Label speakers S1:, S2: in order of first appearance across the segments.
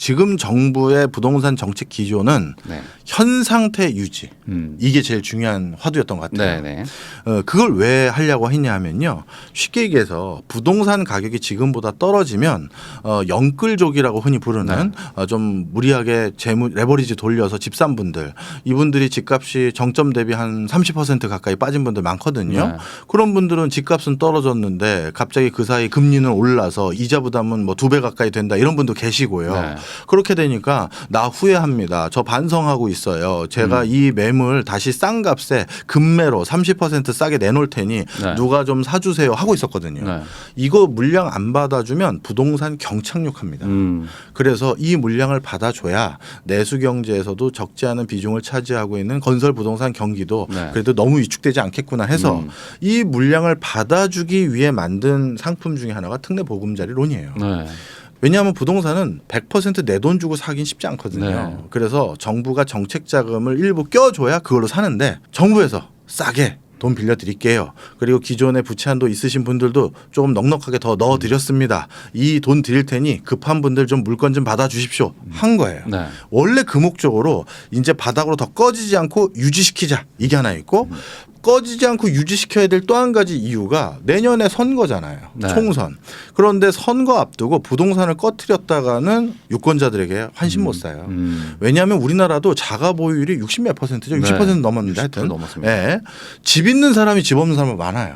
S1: 지금 정부의 부동산 정책 기조는
S2: 네.
S1: 현 상태 유지 이게 제일 중요한 화두였던 것 같아요.
S2: 네.
S1: 그걸 왜 하려고 했냐 하면요. 쉽게 얘기해서 부동산 가격이 지금보다 떨어지면 영끌족이라고 흔히 부르는 좀 무리하게 재무 레버리지 돌려서 집 산 분들 이분들이 집값이 정점 대비 한 30% 가까이 빠진 분들 많거든요.
S2: 네.
S1: 그런 분들은 집값은 떨어졌는데 갑자기 그 사이 금리는 올라서 이자 부담은 뭐 2배 가까이 된다 이런 분도 계시고요.
S2: 네.
S1: 그렇게 되니까 나 후회합니다. 저 반성하고 있어요. 제가 이 매물 다시 싼 값에 금매로 30% 싸게 내놓을 테니
S2: 네.
S1: 누가 좀 사주세요 하고 있었거든요.
S2: 네.
S1: 이거 물량 안 받아주면 부동산 경착륙합니다. 그래서 이 물량을 받아줘야 내수 경제에서도 적지 않은 비중을 차지하고 있는 건설 부동산 경기도
S2: 네.
S1: 그래도 너무 위축되지 않겠구나 해서 이 물량을 받아주기 위해 만든 상품 중에 하나가 특례 보금자리론이에요.
S2: 네.
S1: 왜냐하면 부동산은 100% 내 돈 주고 사긴 쉽지 않거든요.
S2: 네.
S1: 그래서 정부가 정책 자금을 일부 껴줘야 그걸로 사는데 정부에서 싸게 돈 빌려드릴게요. 그리고 기존에 부채 한도 있으신 분들도 조금 넉넉하게 더 넣어드렸습니다. 이 돈 드릴 테니 급한 분들 좀 물건 좀 받아주십시오. 한 거예요.
S2: 네.
S1: 원래 그 목적으로 이제 바닥으로 더 꺼지지 않고 유지시키자. 이게 하나 있고 꺼지지 않고 유지시켜야 될 또 한 가지 이유가 내년에 선거잖아요.
S2: 네.
S1: 총선. 그런데 선거 앞두고 부동산을 꺼트렸다가는 유권자들에게 환심 못 사요. 왜냐하면 우리나라도 자가 보유율이 60 몇 %죠. 60% 넘었는데 하여튼.
S2: 넘었습니다.
S1: 예. 집 있는 사람이 집 없는 사람이 많아요.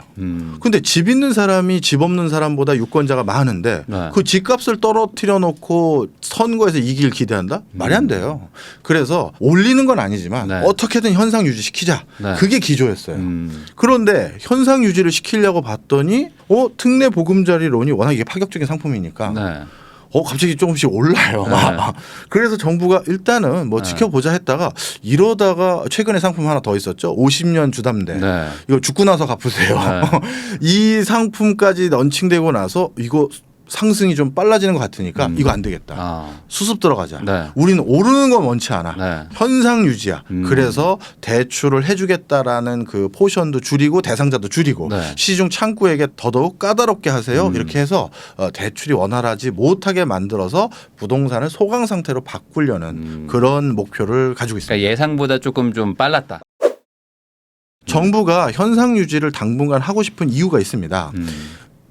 S1: 근데 집 있는 사람이 집 없는 사람보다 유권자가 많은데
S2: 네.
S1: 그 집값을 떨어뜨려 놓고 선거에서 이길 기대한다? 말이 안 돼요. 그래서 올리는 건 아니지만
S2: 네.
S1: 어떻게든 현상 유지시키자.
S2: 네.
S1: 그게 기조였어요. 그런데 현상 유지를 시키려고 봤더니 특례 보금자리론이 워낙 이게 파격적인 상품이니까
S2: 네.
S1: 갑자기 조금씩 올라요. 막. 그래서 정부가 일단은 뭐
S2: 네.
S1: 지켜보자 했다가 이러다가 최근에 상품 하나 더 있었죠. 50년 주담대.
S2: 네.
S1: 이거 죽고 나서 갚으세요.
S2: 네.
S1: 이 상품까지 런칭되고 나서 이거 상승이 좀 빨라지는 것 같으니까 이거 안 되겠다.
S2: 아.
S1: 수습 들어가자.
S2: 네.
S1: 우리는 오르는 건 원치 않아.
S2: 네.
S1: 현상 유지야. 그래서 대출을 해주겠다라는 그 포션도 줄이고 대상자도 줄이고
S2: 네.
S1: 시중 창구에게 더더욱 까다롭게 하세요. 이렇게 해서 대출이 원활하지 못하게 만들어서 부동산을 소강 상태로 바꾸려는 그런 목표를 가지고 있습니다.
S2: 그러니까 예상보다 조금 좀 빨랐다.
S1: 정부가 현상 유지를 당분간 하고 싶은 이유가 있습니다.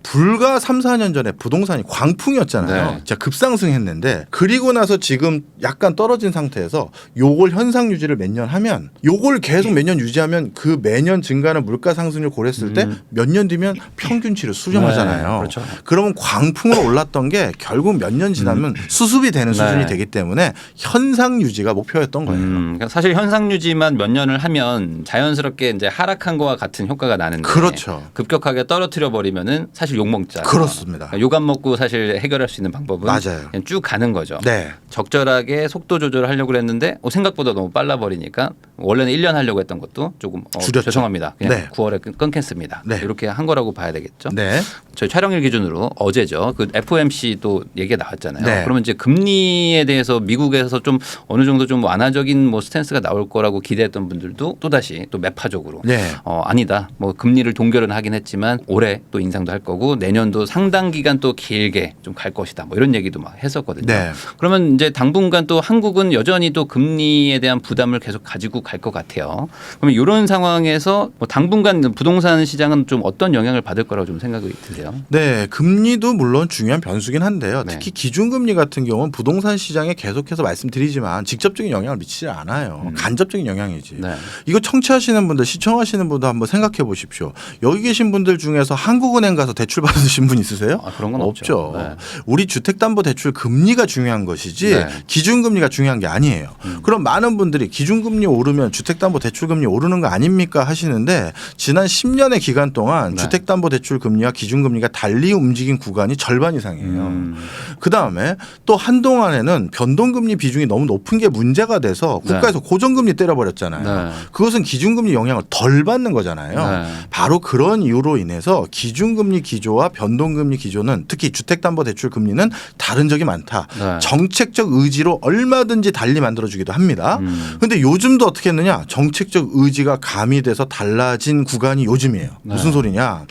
S1: 불과 3, 4년 전에 부동산이 광풍이었잖아요.
S2: 네.
S1: 진짜 급상승했는데 그리고 나서 지금 약간 떨어진 상태에서 요걸 현상 유지를 몇 년 하면 요걸 계속 몇 년 유지하면 그 매년 증가하는 물가 상승률 고렸을 때 몇 년 뒤면 평균치를 수렴하잖아요.
S2: 네, 그렇죠.
S1: 그러면 광풍으로 올랐던 게 결국 몇 년 지나면 수습이 되는 수준이
S2: 네.
S1: 되기 때문에 현상 유지가 목표였던 거예요.
S2: 그러니까 사실 현상 유지만 몇 년을 하면 자연스럽게 이제 하락한 거와 같은 효과가 나는데
S1: 그렇죠.
S2: 급격하게 떨어뜨려 버리면은 사실 욕 먹자.
S1: 그렇습니다.
S2: 욕 안 먹고 사실 해결할 수 있는 방법은
S1: 맞아요.
S2: 그냥 쭉 가는 거죠.
S1: 네.
S2: 적절하게 속도 조절을 하려고 했는데 생각보다 너무 빨라 버리니까 원래는 1년 하려고 했던 것도 조금
S1: 줄였죠.
S2: 죄송합니다. 그냥
S1: 네.
S2: 9월에 끊겠습니다.
S1: 네.
S2: 이렇게 한 거라고 봐야 되겠죠.
S1: 네.
S2: 저희 촬영일 기준으로 어제죠. 그 FOMC도 얘기가 나왔잖아요.
S1: 네.
S2: 그러면 이제 금리에 대해서 미국에서 좀 어느 정도 좀 완화적인 뭐 스탠스가 나올 거라고 기대했던 분들도 또 다시 또 매파적으로
S1: 네.
S2: 아니다. 뭐 금리를 동결은 하긴 했지만 올해 또 인상도 할 거고 내년도 상당 기간 또 길게 좀 갈 것이다. 뭐 이런 얘기도 막 했었거든요.
S1: 네.
S2: 그러면 이제 당분간 또 한국은 여전히 또 금리에 대한 부담을 계속 가지고 갈 것 같아요. 그러면 이런 상황에서 뭐 당분간 부동산 시장은 좀 어떤 영향을 받을 거라고 좀 생각이 드세요?
S1: 네, 금리도 물론 중요한 변수긴 한데요.
S2: 네.
S1: 특히 기준금리 같은 경우는 부동산 시장에 계속해서 말씀드리지만 직접적인 영향을 미치지 않아요. 간접적인 영향이지.
S2: 네.
S1: 이거 청취하시는 분들, 시청하시는 분들 한번 생각해 보십시오. 여기 계신 분들 중에서 한국은행 가서 대출 받으신 분 있으세요?
S2: 그런 건
S1: 없죠.
S2: 네.
S1: 우리 주택담보대출 금리가 중요한 것이지
S2: 네.
S1: 기준금리가 중요한 게 아니에요. 그럼 많은 분들이 기준금리 오르면 주택담보대출금리 오르는 거 아닙니까 하시는데 지난 10년의 기간 동안
S2: 네.
S1: 주택담보대출금리와 기준금리가 달리 움직인 구간이 절반 이상이에요. 그다음에 또 한동안에는 변동금리 비중이 너무 높은 게 문제가 돼서 국가에서 고정금리 때려버렸잖아요.
S2: 네.
S1: 그것은 기준금리 영향을 덜 받는 거잖아요.
S2: 네.
S1: 바로 그런 이유로 인해서 기준금리 기조와 변동금리 기조는 특히 주택담보대출 금리는 다른 적이 많다.
S2: 네.
S1: 정책적 의지로 얼마든지 달리 만들어주기도 합니다. 그런데 요즘도 어떻게 했느냐. 정책적 의지가 가미돼서 달라진 구간이 요즘이에요.
S2: 네.
S1: 무슨 소리냐.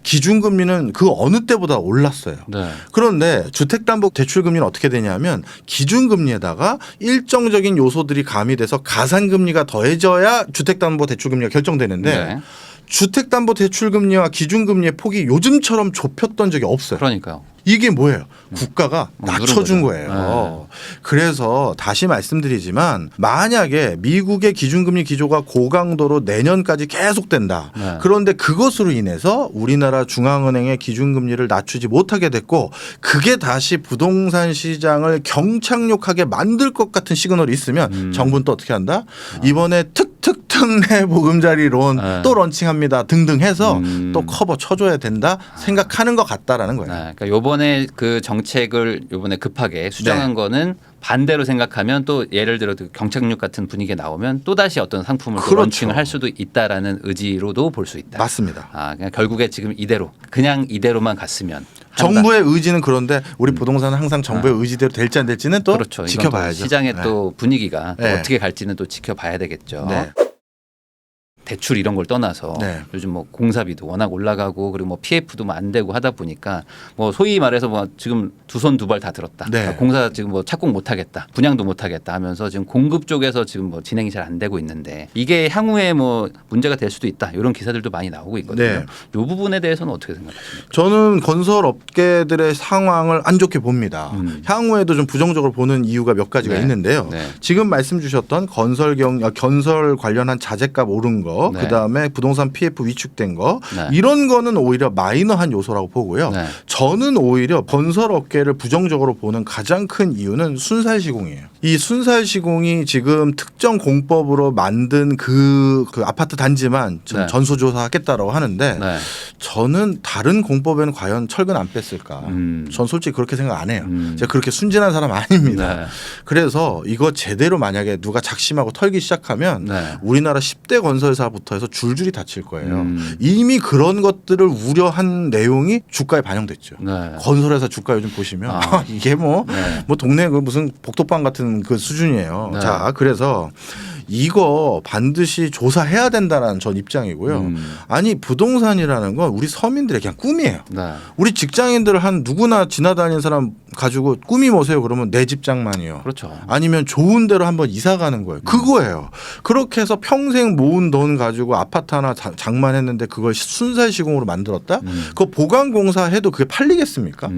S1: 기준금리는 그 어느 때보다 올랐어요.
S2: 네.
S1: 그런데 주택담보대출금리는 어떻게 되냐면 기준금리에다가 일정적인 요소들이 가미돼서 가산금리가 더해져야 주택담보대출금리가 결정되는데
S2: 네.
S1: 주택담보대출금리와 기준금리의 폭이 요즘처럼 좁혔던 적이 없어요.
S2: 그러니까요.
S1: 이게 뭐예요? 국가가 낮춰준
S2: 누른 거죠.
S1: 거예요. 그래서 다시 말씀드리지만 만약에 미국의 기준금리 기조가 고강도로 내년까지 계속된다.
S2: 네.
S1: 그런데 그것으로 인해서 우리나라 중앙은행의 기준금리를 낮추지 못하게 됐고 그게 다시 부동산 시장을 경착륙하게 만들 것 같은 시그널이 있으면 정부는 또 어떻게 한다? 이번에 특특특내 보금자리론
S2: 네.
S1: 또 런칭합니다 등등 해서
S2: 음.
S1: 또 커버 쳐줘야 된다 생각하는 것 같다라는 거예요.
S2: 네, 그러니까 요번에 그 정책을 요번에 급하게 수정한 거는 반대로 생각하면 또 예를 들어 경착륙 같은 분위기가 나오면 또 다시 어떤 상품을 또
S1: 그렇죠.
S2: 런칭을 할 수도 있다라는 의지로도 볼 수 있다.
S1: 맞습니다.
S2: 아, 그냥 결국에 지금 이대로 그냥 이대로만 갔으면 한다.
S1: 정부의 의지는 그런데 우리 부동산은 항상 정부의 의지대로 될지 안 될지는 또
S2: 그렇죠. 이건
S1: 지켜봐야죠.
S2: 또 시장의
S1: 네.
S2: 또 분위기가 또
S1: 네.
S2: 어떻게 갈지는 또 지켜봐야 되겠죠.
S1: 네.
S2: 대출 이런 걸 떠나서
S1: 네.
S2: 요즘 뭐 공사비도 워낙 올라가고 그리고 뭐 PF도 뭐 안 되고 하다 보니까 뭐 소위 말해서 뭐 지금 두 손 두 발 다 들었다.
S1: 네.
S2: 그러니까 공사 지금 뭐 착공 못 하겠다. 분양도 못 하겠다 하면서 지금 공급 쪽에서 지금 뭐 진행이 잘 안 되고 있는데 이게 향후에 뭐 문제가 될 수도 있다. 이런 기사들도 많이 나오고 있거든요.
S1: 네.
S2: 이 부분에 대해서는 어떻게 생각하십니까?
S1: 저는 건설 업계들의 상황을 안 좋게 봅니다. 향후에도 좀 부정적으로 보는 이유가 몇 가지가
S2: 네.
S1: 있는데요.
S2: 네.
S1: 지금 말씀 주셨던 건설 관련한 자재값 오른 거,
S2: 네.
S1: 그다음에 부동산 PF 위축된 거
S2: 네.
S1: 이런 거는 오히려 마이너한 요소라고 보고요.
S2: 네.
S1: 저는 오히려 건설 업계를 부정적으로 보는 가장 큰 이유는 순살 시공이에요. 이 순살 시공이 지금 특정 공법으로 만든 그 아파트 단지만
S2: 네.
S1: 전수조사하겠다라고 하는데
S2: 네.
S1: 저는 다른 공법에는 과연 철근 안 뺐을까? 전 솔직히 그렇게 생각 안 해요. 제가 그렇게 순진한 사람 아닙니다.
S2: 네.
S1: 그래서 이거 제대로 만약에 누가 작심하고 털기 시작하면
S2: 네.
S1: 우리나라 10대 건설사부터 해서 줄줄이 다칠 거예요. 이미 그런 것들을 우려한 내용이 주가에 반영됐죠.
S2: 네.
S1: 건설회사 주가 요즘 보시면
S2: 아.
S1: 이게 뭐
S2: 네.
S1: 동네 그 무슨 복도방 같은 그 수준이에요.
S2: 네.
S1: 자, 그래서 이거 반드시 조사해야 된다라는 전 입장이고요. 아니 부동산이라는 건 우리 서민들의 그냥 꿈이에요.
S2: 네.
S1: 우리 직장인들 한 누구나 지나다니는 사람 가지고 꿈이 뭐세요? 그러면 내 집장만이요.
S2: 그렇죠.
S1: 아니면 좋은 데로 한번 이사 가는 거예요. 그거예요. 그렇게 해서 평생 모은 돈 가지고 아파트 하나 장만했는데 그걸 순살 시공으로 만들었다? 그거 보강공사 해도 그게 팔리겠습니까?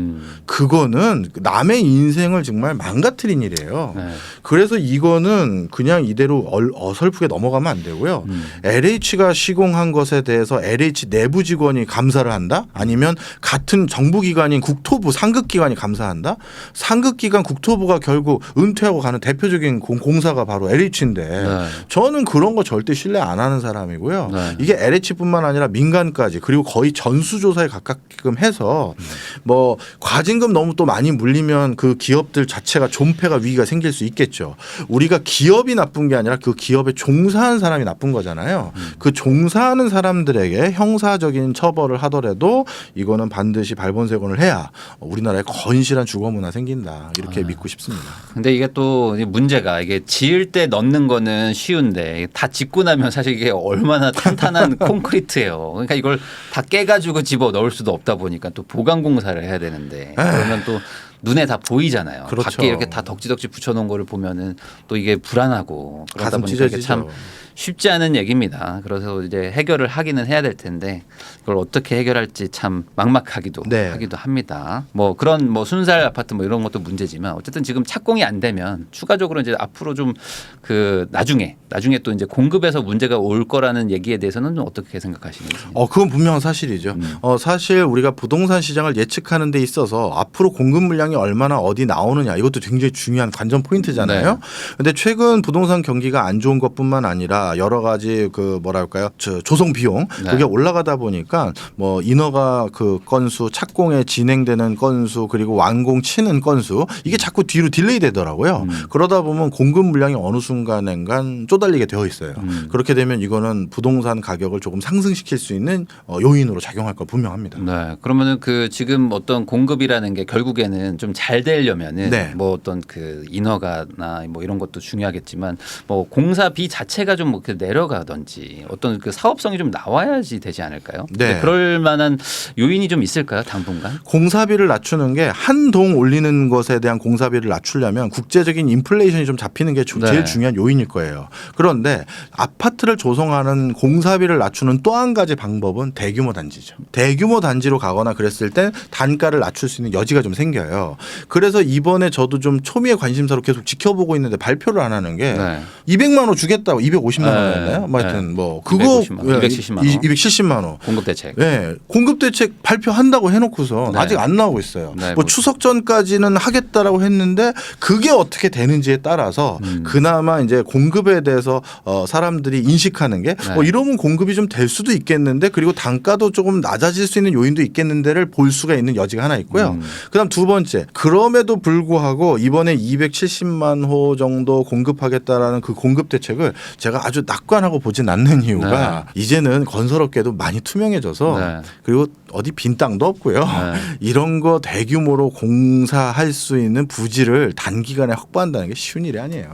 S1: 그거는 남의 인생을 정말 망가뜨린 일이에요.
S2: 네.
S1: 그래서 이거는 그냥 이대로 어설프게 넘어가면 안 되고요. LH가 시공한 것에 대해서 LH 내부 직원이 감사를 한다? 아니면 같은 정부기관인 국토부 상급기관이 감사한다? 상급기관 국토부가 결국 은퇴하고 가는 대표적인 공사가 바로 LH인데
S2: 네.
S1: 저는 그런 거 절대 신뢰 안 하는 사람이고요.
S2: 네.
S1: 이게 LH뿐만 아니라 민간까지 그리고 거의 전수조사에 가깝게끔 해서 뭐 과징금 너무 또 많이 물리면 그 기업들 자체가 존폐가 위기가 생길 수 있겠죠. 우리가 기업이 나쁜 게 아니라 그 기업에 종사한 사람이 나쁜 거잖아요. 그 종사하는 사람들에게 형사적인 처벌을 하더라도 이거는 반드시 발본색원을 해야 우리나라에 건실한 주거 문화 생긴다. 이렇게 믿고 싶습니다.
S2: 근데 이게 또 문제가 이게 지을 때 넣는 거는 쉬운데 다 짓고 나면 사실 이게 얼마나 탄탄한 콘크리트예요. 그러니까 이걸 다 깨가지고 집어 넣을 수도 없다 보니까 또 보강 공사를 해야 되는데 그러면 또 눈에 다 보이잖아요.
S1: 그렇죠.
S2: 밖에 이렇게 다 덕지덕지 붙여놓은 거를 보면은 또 이게 불안하고 그러다
S1: 가슴
S2: 보니까 이게
S1: 찢어지죠.
S2: 참 쉽지 않은 얘기입니다. 그래서 이제 해결을 하기는 해야 될 텐데 그걸 어떻게 해결할지 참 막막하기도
S1: 네.
S2: 하기도 합니다. 뭐 그런 뭐 순살 아파트 뭐 이런 것도 문제지만 어쨌든 지금 착공이 안 되면 추가적으로 이제 앞으로 좀 그 나중에 또 이제 공급에서 문제가 올 거라는 얘기에 대해서는 좀 어떻게 생각하시는지.
S1: 그건 분명한 사실이죠. 사실 우리가 부동산 시장을 예측하는 데 있어서 앞으로 공급 물량이 물량이 얼마나 어디 나오느냐 이것도 굉장히 중요한 관전 포인트잖아요.
S2: 네.
S1: 근데 최근 부동산 경기가 안 좋은 것뿐만 아니라 여러 가지 그 뭐랄까요 조성 비용
S2: 네.
S1: 그게 올라가다 보니까 뭐 인허가 그 건수 착공에 진행되는 건수 그리고 완공 치는 건수 이게 자꾸 뒤로 딜레이 되더라고요. 그러다 보면 공급 물량이 어느 순간엔간 쪼달리게 되어 있어요. 그렇게 되면 이거는 부동산 가격을 조금 상승시킬 수 있는 요인으로 작용할 거 분명합니다.
S2: 네. 그러면은 그 지금 어떤 공급이라는 게 결국에는 좀 잘 되려면은
S1: 네.
S2: 뭐 어떤 그 인허가나 뭐 이런 것도 중요하겠지만 뭐 공사비 자체가 좀 뭐 내려가든지 어떤 그 사업성이 좀 나와야지 되지 않을까요?
S1: 네.
S2: 그럴 만한 요인이 좀 있을까요? 당분간?
S1: 공사비를 낮추는 게 한 동 올리는 것에 대한 공사비를 낮추려면 국제적인 인플레이션이 좀 잡히는 게
S2: 네.
S1: 제일 중요한 요인일 거예요. 그런데 아파트를 조성하는 공사비를 낮추는 또 한 가지 방법은 대규모 단지죠. 대규모 단지로 가거나 그랬을 때 단가를 낮출 수 있는 여지가 좀 생겨요. 그래서 이번에 저도 좀 초미의 관심사로 계속 지켜보고 있는데 발표를 안 하는 게
S2: 네.
S1: 200만 원 주겠다고 250만
S2: 네.
S1: 원이었나요? 뭐 하여튼
S2: 네.
S1: 뭐 그거
S2: 250만 원, 270만 원.
S1: 270만 원.
S2: 공급 대책.
S1: 네, 공급 대책 발표한다고 해놓고서
S2: 네.
S1: 아직 안 나오고 있어요.
S2: 네,
S1: 뭐
S2: 뭐
S1: 추석 전까지는 하겠다라고 했는데 그게 어떻게 되는지에 따라서 그나마 이제 공급에 대해서 사람들이 인식하는 게
S2: 네.
S1: 이러면 공급이 좀 될 수도 있겠는데 그리고 단가도 조금 낮아질 수 있는 요인도 있겠는데를 볼 수가 있는 여지가 하나 있고요. 그다음 두 번째, 그럼에도 불구하고 이번에 270만 호 정도 공급하겠다라는 그 공급 대책을 제가 아주 낙관하고 보진 않는 이유가 이제는 건설업계도 많이 투명해져서
S2: 네.
S1: 그리고 어디 빈 땅도 없고요.
S2: 네.
S1: 이런 거 대규모로 공사할 수 있는 부지를 단기간에 확보한다는 게 쉬운 일이 아니에요.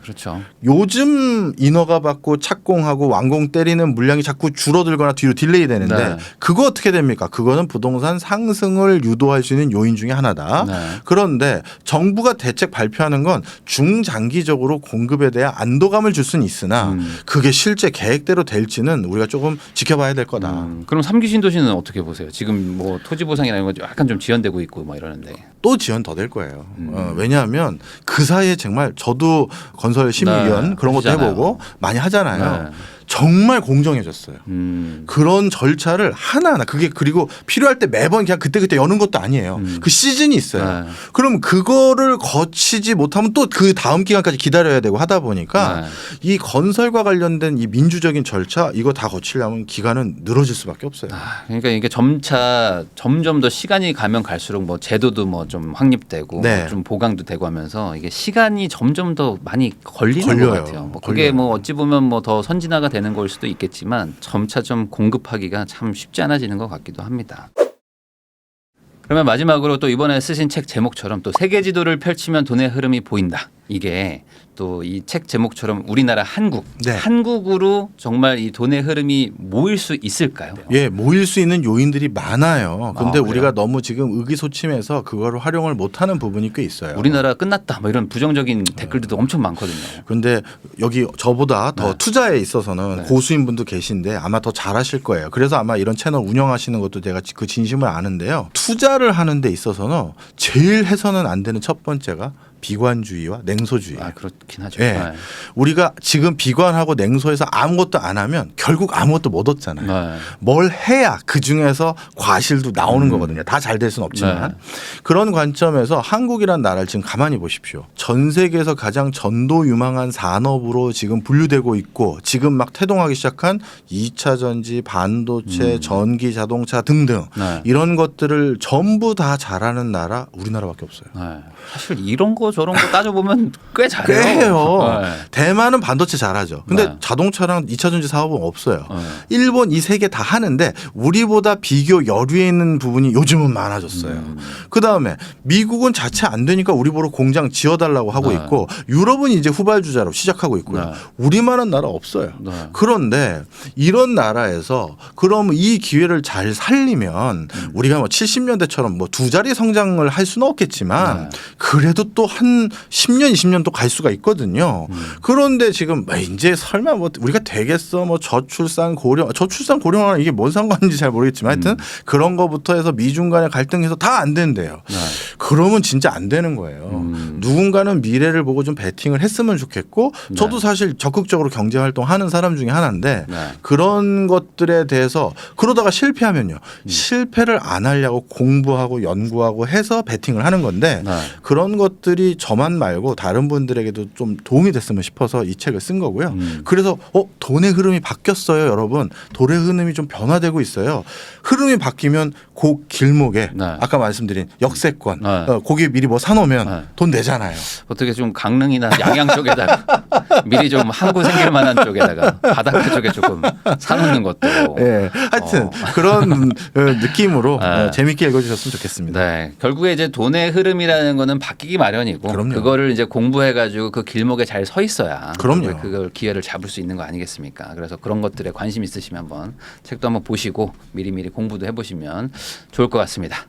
S2: 그렇죠.
S1: 요즘 인허가 받고 착공하고 완공 때리는 물량이 자꾸 줄어들거나 뒤로 딜레이 되는데
S2: 네.
S1: 그거 어떻게 됩니까? 그거는 부동산 상승을 유도할 수 있는 요인 중에 하나다.
S2: 네.
S1: 그런데 정부가 대책 발표하는 건 중장기적으로 공급에 대한 안도감을 줄 수는 있으나 그게 실제 계획대로 될지는 우리가 조금 지켜봐야 될 거다.
S2: 그럼 3기 신도시는 어떻게 보세요? 지금 뭐 토지 보상이나 이런 거 약간 좀 지연되고 있고 뭐 이러는데.
S1: 또 지연 더 될 거예요. 왜냐하면 그 사이에 정말 저도 건설 심의위원
S2: 네,
S1: 그런 것도
S2: 하시잖아요.
S1: 해보고 많이 하잖아요.
S2: 네.
S1: 정말 공정해졌어요. 그런 절차를 하나하나 그게 그리고 필요할 때 매번 그냥 그때그때 여는 것도 아니에요. 그 시즌이 있어요.
S2: 네.
S1: 그럼 그거를 거치지 못하면 또 그 다음 기간까지 기다려야 되고 하다 보니까
S2: 네.
S1: 이 건설과 관련된 이 민주적인 절차 이거 다 거치려면 기간은 늘어질 수밖에 없어요.
S2: 그러니까 이게 점점 더 시간이 가면 갈수록 뭐 제도도 뭐 좀 확립되고
S1: 네.
S2: 뭐좀 보강도 되고 하면서 이게 시간이 점점 더 많이 걸리는
S1: 걸려요.
S2: 것 같아요. 뭐 그게
S1: 걸려요.
S2: 뭐 어찌 보면 뭐 더 선진화가 되는 걸 수도 있겠지만 점차 좀 공급하기가 참 쉽지 않아지는 것 같기도 합니다. 그러면 마지막으로 또 이번에 쓰신 책 제목처럼 또 세계 지도를 펼치면 돈의 흐름이 보인다. 이게 또 이 책 제목처럼 우리나라
S1: 네.
S2: 한국으로 정말 이 돈의 흐름이 모일 수 있을까요?
S1: 예, 모일 수 있는 요인들이 많아요. 근데
S2: 그래요?
S1: 우리가 너무 지금 의기소침해서 그거를 활용을 못하는 부분이 꽤 있어요.
S2: 우리나라 끝났다 뭐 이런 부정적인 댓글들도 엄청 많거든요.
S1: 근데 여기 저보다 더
S2: 네.
S1: 투자에 있어서는
S2: 네.
S1: 고수인 분도 계신데 아마 더 잘하실 거예요. 그래서 아마 이런 채널 운영하시는 것도 제가 그 진심을 아는데요. 투자를 하는 데 있어서는 제일 해서는 안 되는 첫 번째가 비관주의와 냉소주의.
S2: 그렇긴 하죠.
S1: 예. 우리가 지금 비관하고 냉소해서 아무것도 안 하면 결국 아무것도 못 얻잖아요.
S2: 네.
S1: 뭘 해야 그 중에서 과실도 나오는 거거든요. 다 잘 될 수는 없지만.
S2: 네.
S1: 그런 관점에서 한국이라는 나라를 지금 가만히 보십시오. 전 세계에서 가장 전도 유망한 산업으로 지금 분류되고 있고 지금 막 태동하기 시작한 2차 전지, 반도체, 전기 자동차 등등
S2: 네.
S1: 이런 것들을 전부 다 잘하는 나라 우리나라밖에 없어요.
S2: 네. 사실 이런 거 저런 거 따져보면 꽤 잘해요.
S1: 꽤 해요.
S2: 네.
S1: 대만은 반도체 잘하죠. 근데
S2: 네.
S1: 자동차랑 2차 전지 사업은 없어요.
S2: 네.
S1: 일본 이 세 개 다 하는데 우리보다 비교 여류에 있는 부분이 요즘은 많아졌어요. 그다음에 미국은 자체 안 되니까 우리 보러 공장 지어달라고 하고
S2: 네.
S1: 있고 유럽은 이제 후발주자로 시작하고 있고요.
S2: 네.
S1: 우리만한 나라 없어요.
S2: 네.
S1: 그런데 이런 나라에서 그럼 이 기회를 잘 살리면 우리가 뭐 70년대처럼 뭐 두 자리 성장을 할 수는 없겠지만
S2: 네.
S1: 그래도 또 한 10년, 20년 또 갈 수가 있거든요. 그런데 지금 이제 설마 뭐 우리가 되겠어 뭐 저출산 고령화는 이게 뭔 상관인지 잘 모르겠지만 하여튼 그런 거부터 해서 미중 간의 갈등해서 다 안 된대요.
S2: 네.
S1: 그러면 진짜 안 되는 거예요. 누군가는 미래를 보고 좀 베팅을 했으면 좋겠고 저도 사실 적극적으로 경제 활동하는 사람 중에 하나인데
S2: 네.
S1: 그런 것들에 대해서 그러다가 실패하면요. 실패를 안 하려고 공부하고 연구하고 해서 베팅을 하는 건데
S2: 네.
S1: 그런 것들이 저만 말고 다른 분들에게도 좀 도움이 됐으면 싶어서 이 책을 쓴 거고요. 그래서 돈의 흐름이 바뀌었어요, 여러분. 돈의 흐름이 좀 변화되고 있어요. 흐름이 바뀌면 그 길목에
S2: 네.
S1: 아까 말씀드린 역세권
S2: 네.
S1: 거기에 미리 뭐 사놓으면
S2: 네.
S1: 돈 내잖아요.
S2: 어떻게 좀 강릉이나 양양 쪽에다가 미리 좀 항구 생길 만한 쪽에다가 바닷가 쪽에 조금 사놓는 것도.
S1: 예, 하여튼 그런 느낌으로
S2: 네.
S1: 재밌게 읽어주셨으면 좋겠습니다.
S2: 네, 결국에 이제 돈의 흐름이라는 거는 바뀌기 마련이고
S1: 그럼요.
S2: 그거를 이제 공부해가지고 그 길목에 잘 서 있어야
S1: 그럼요.
S2: 그걸 기회를 잡을 수 있는 거 아니겠습니까? 그래서 그런 것들에 관심 있으시면 한번 책도 한번 보시고 미리미리 공부도 해보시면 좋을 것 같습니다.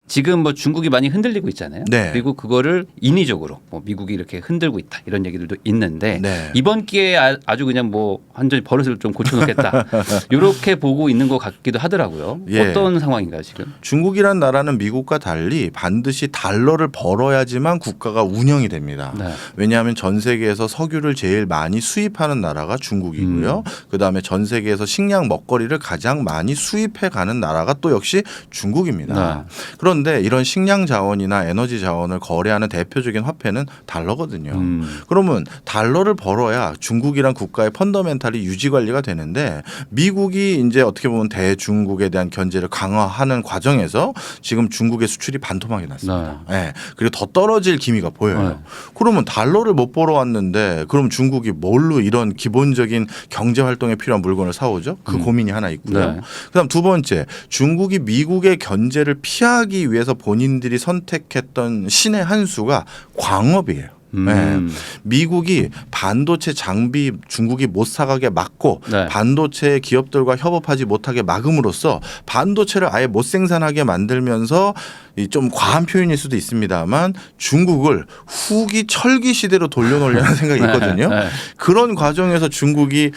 S2: 지금 뭐 중국이 많이 흔들리고 있잖아요.
S1: 네.
S2: 그리고 그거를 인위적으로 뭐 미국이 이렇게 흔들고 있다 이런 얘기들도 있는데
S1: 네.
S2: 이번 기회에 아주 그냥 뭐 완전히 버릇을 좀 고쳐놓겠다 이렇게 보고 있는 것 같기도 하더라고요.
S1: 예.
S2: 어떤 상황인가요 지금?
S1: 중국이란 나라는 미국과 달리 반드시 달러를 벌어야지만 국가가 운영이 됩니다.
S2: 네.
S1: 왜냐하면 전 세계에서 석유를 제일 많이 수입하는 나라가 중국이고요. 그다음에 전 세계에서 식량 먹거리를 가장 많이 수입해 가는 나라가 또 역시 중국입니다. 그런데 이런 식량 자원이나 에너지 자원을 거래하는 대표적인 화폐는 달러거든요. 그러면 달러를 벌어야 중국이란 국가의 펀더멘탈이 유지 관리가 되는데 미국이 이제 어떻게 보면 대중국에 대한 견제를 강화하는 과정에서 지금 중국의 수출이 반토막이 났습니다. 네. 그리고 더 떨어질 기미가 보여요.
S2: 네.
S1: 그러면 달러를 못 벌어왔는데 그럼 중국이 뭘로 이런 기본적인 경제 활동에 필요한 물건을 사오죠? 그 고민이 하나 있고요.
S2: 네.
S1: 그다음 두 번째, 중국이 미국의 견제를 피하기 위해서 본인들이 선택했던 신의 한 수가 광업이에요. 네. 미국이 반도체 장비 중국이 못 사가게 막고
S2: 네.
S1: 반도체 기업들과 협업하지 못하게 막음으로써 반도체를 아예 못 생산하게 만들면서 이 좀 과한 표현일 수도 있습니다만 중국을 후기 철기 시대로 돌려놓으려는 생각이 있거든요.
S2: 네.
S1: 그런 과정에서 중국이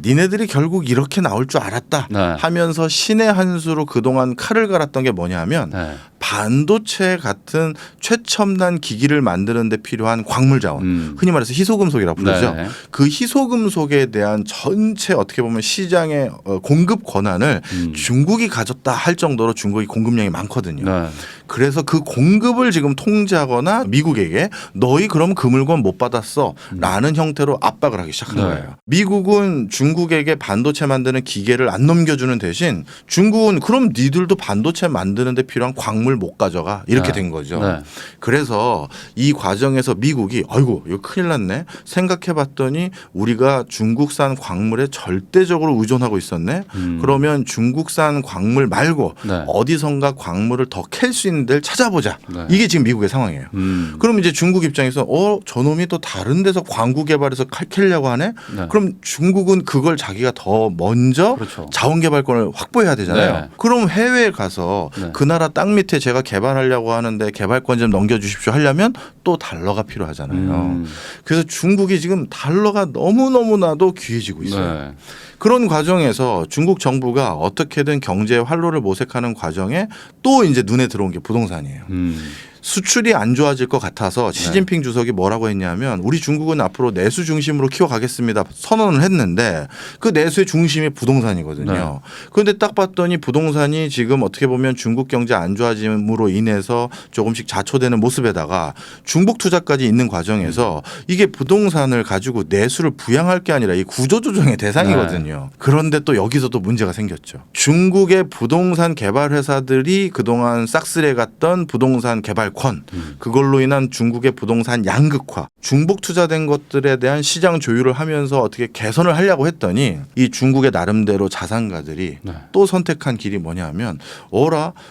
S1: 니네들이 결국 이렇게 나올 줄 알았다
S2: 네.
S1: 하면서 신의 한 수로 그동안 칼을 갈았던 게 뭐냐면
S2: 네.
S1: 반도체 같은 최첨단 기기를 만드는 데 필요한 광물 자원, 흔히 말해서 희소금속이라고 부르죠.
S2: 네.
S1: 그 희소금속에 대한 전체 어떻게 보면 시장의 공급 권한을 중국이 가졌다 할 정도로 중국이 공급량이 많거든요.
S2: 네.
S1: 그래서 그 공급을 지금 통제하거나 미국에게 너희 그럼 그 물건 못 받았어 라는 형태로 압박을 하기 시작한
S2: 네.
S1: 거예요. 미국은 중국에게 반도체 만드는 기계를 안 넘겨주는 대신 중국은 그럼 니들도 반도체 만드는 데 필요한 광물 못 가져가 이렇게
S2: 네.
S1: 된 거죠.
S2: 네.
S1: 그래서 이 과정에서 미국이 아이고 이거 큰일 났네 생각해봤더니 우리가 중국산 광물에 절대적으로 의존하고 있었네. 그러면 중국산 광물 말고
S2: 네.
S1: 어디선가 광물을 더 캘 수 있는 데를 찾아보자.
S2: 네.
S1: 이게 지금 미국의 상황이에요. 그럼 이제 중국 입장에서 저놈이 또 다른 데서 광구 개발해서 캐려고 하네.
S2: 네.
S1: 그럼 중국은 그걸 자기가 더 먼저
S2: 그렇죠.
S1: 자원 개발권을 확보해야 되잖아요.
S2: 네.
S1: 그럼 해외에 가서
S2: 네.
S1: 그 나라 땅 밑에 제가 개발하려고 하는데 개발권 좀 넘겨주십시오 하려면 또 달러가 필요하잖아요. 그래서 중국이 지금 달러가 너무너무나도 귀해지고 있어요.
S2: 네.
S1: 그런 과정에서 중국 정부가 어떻게든 경제의 활로를 모색하는 과정에 또 이제 눈에 들어온 게 부동산이에요. 수출이 안 좋아질 것 같아서 시진핑 주석이 뭐라고 했냐면 우리 중국은 앞으로 내수 중심으로 키워가겠습니다 선언을 했는데 그 내수의 중심이 부동산이거든요.
S2: 네.
S1: 그런데 딱 봤더니 부동산이 지금 어떻게 보면 중국 경제 안 좋아짐으로 인해서 조금씩 자초되는 모습에다가 중복 투자까지 있는 과정에서 이게 부동산을 가지고 내수를 부양할 게 아니라 이 구조조정의 대상이거든요. 그런데 또 여기서도 문제가 생겼죠. 중국의 부동산 개발 회사들이 그동안 싹쓸이해 갔던 부동산 개발권 그걸로 인한 중국의 부동산 양극화 중복 투자된 것들에 대한 시장 조율을 하면서 어떻게 개선을 하려고 했더니 이 중국의 나름대로 자산가들이
S2: 네.
S1: 또 선택한 길이 뭐냐면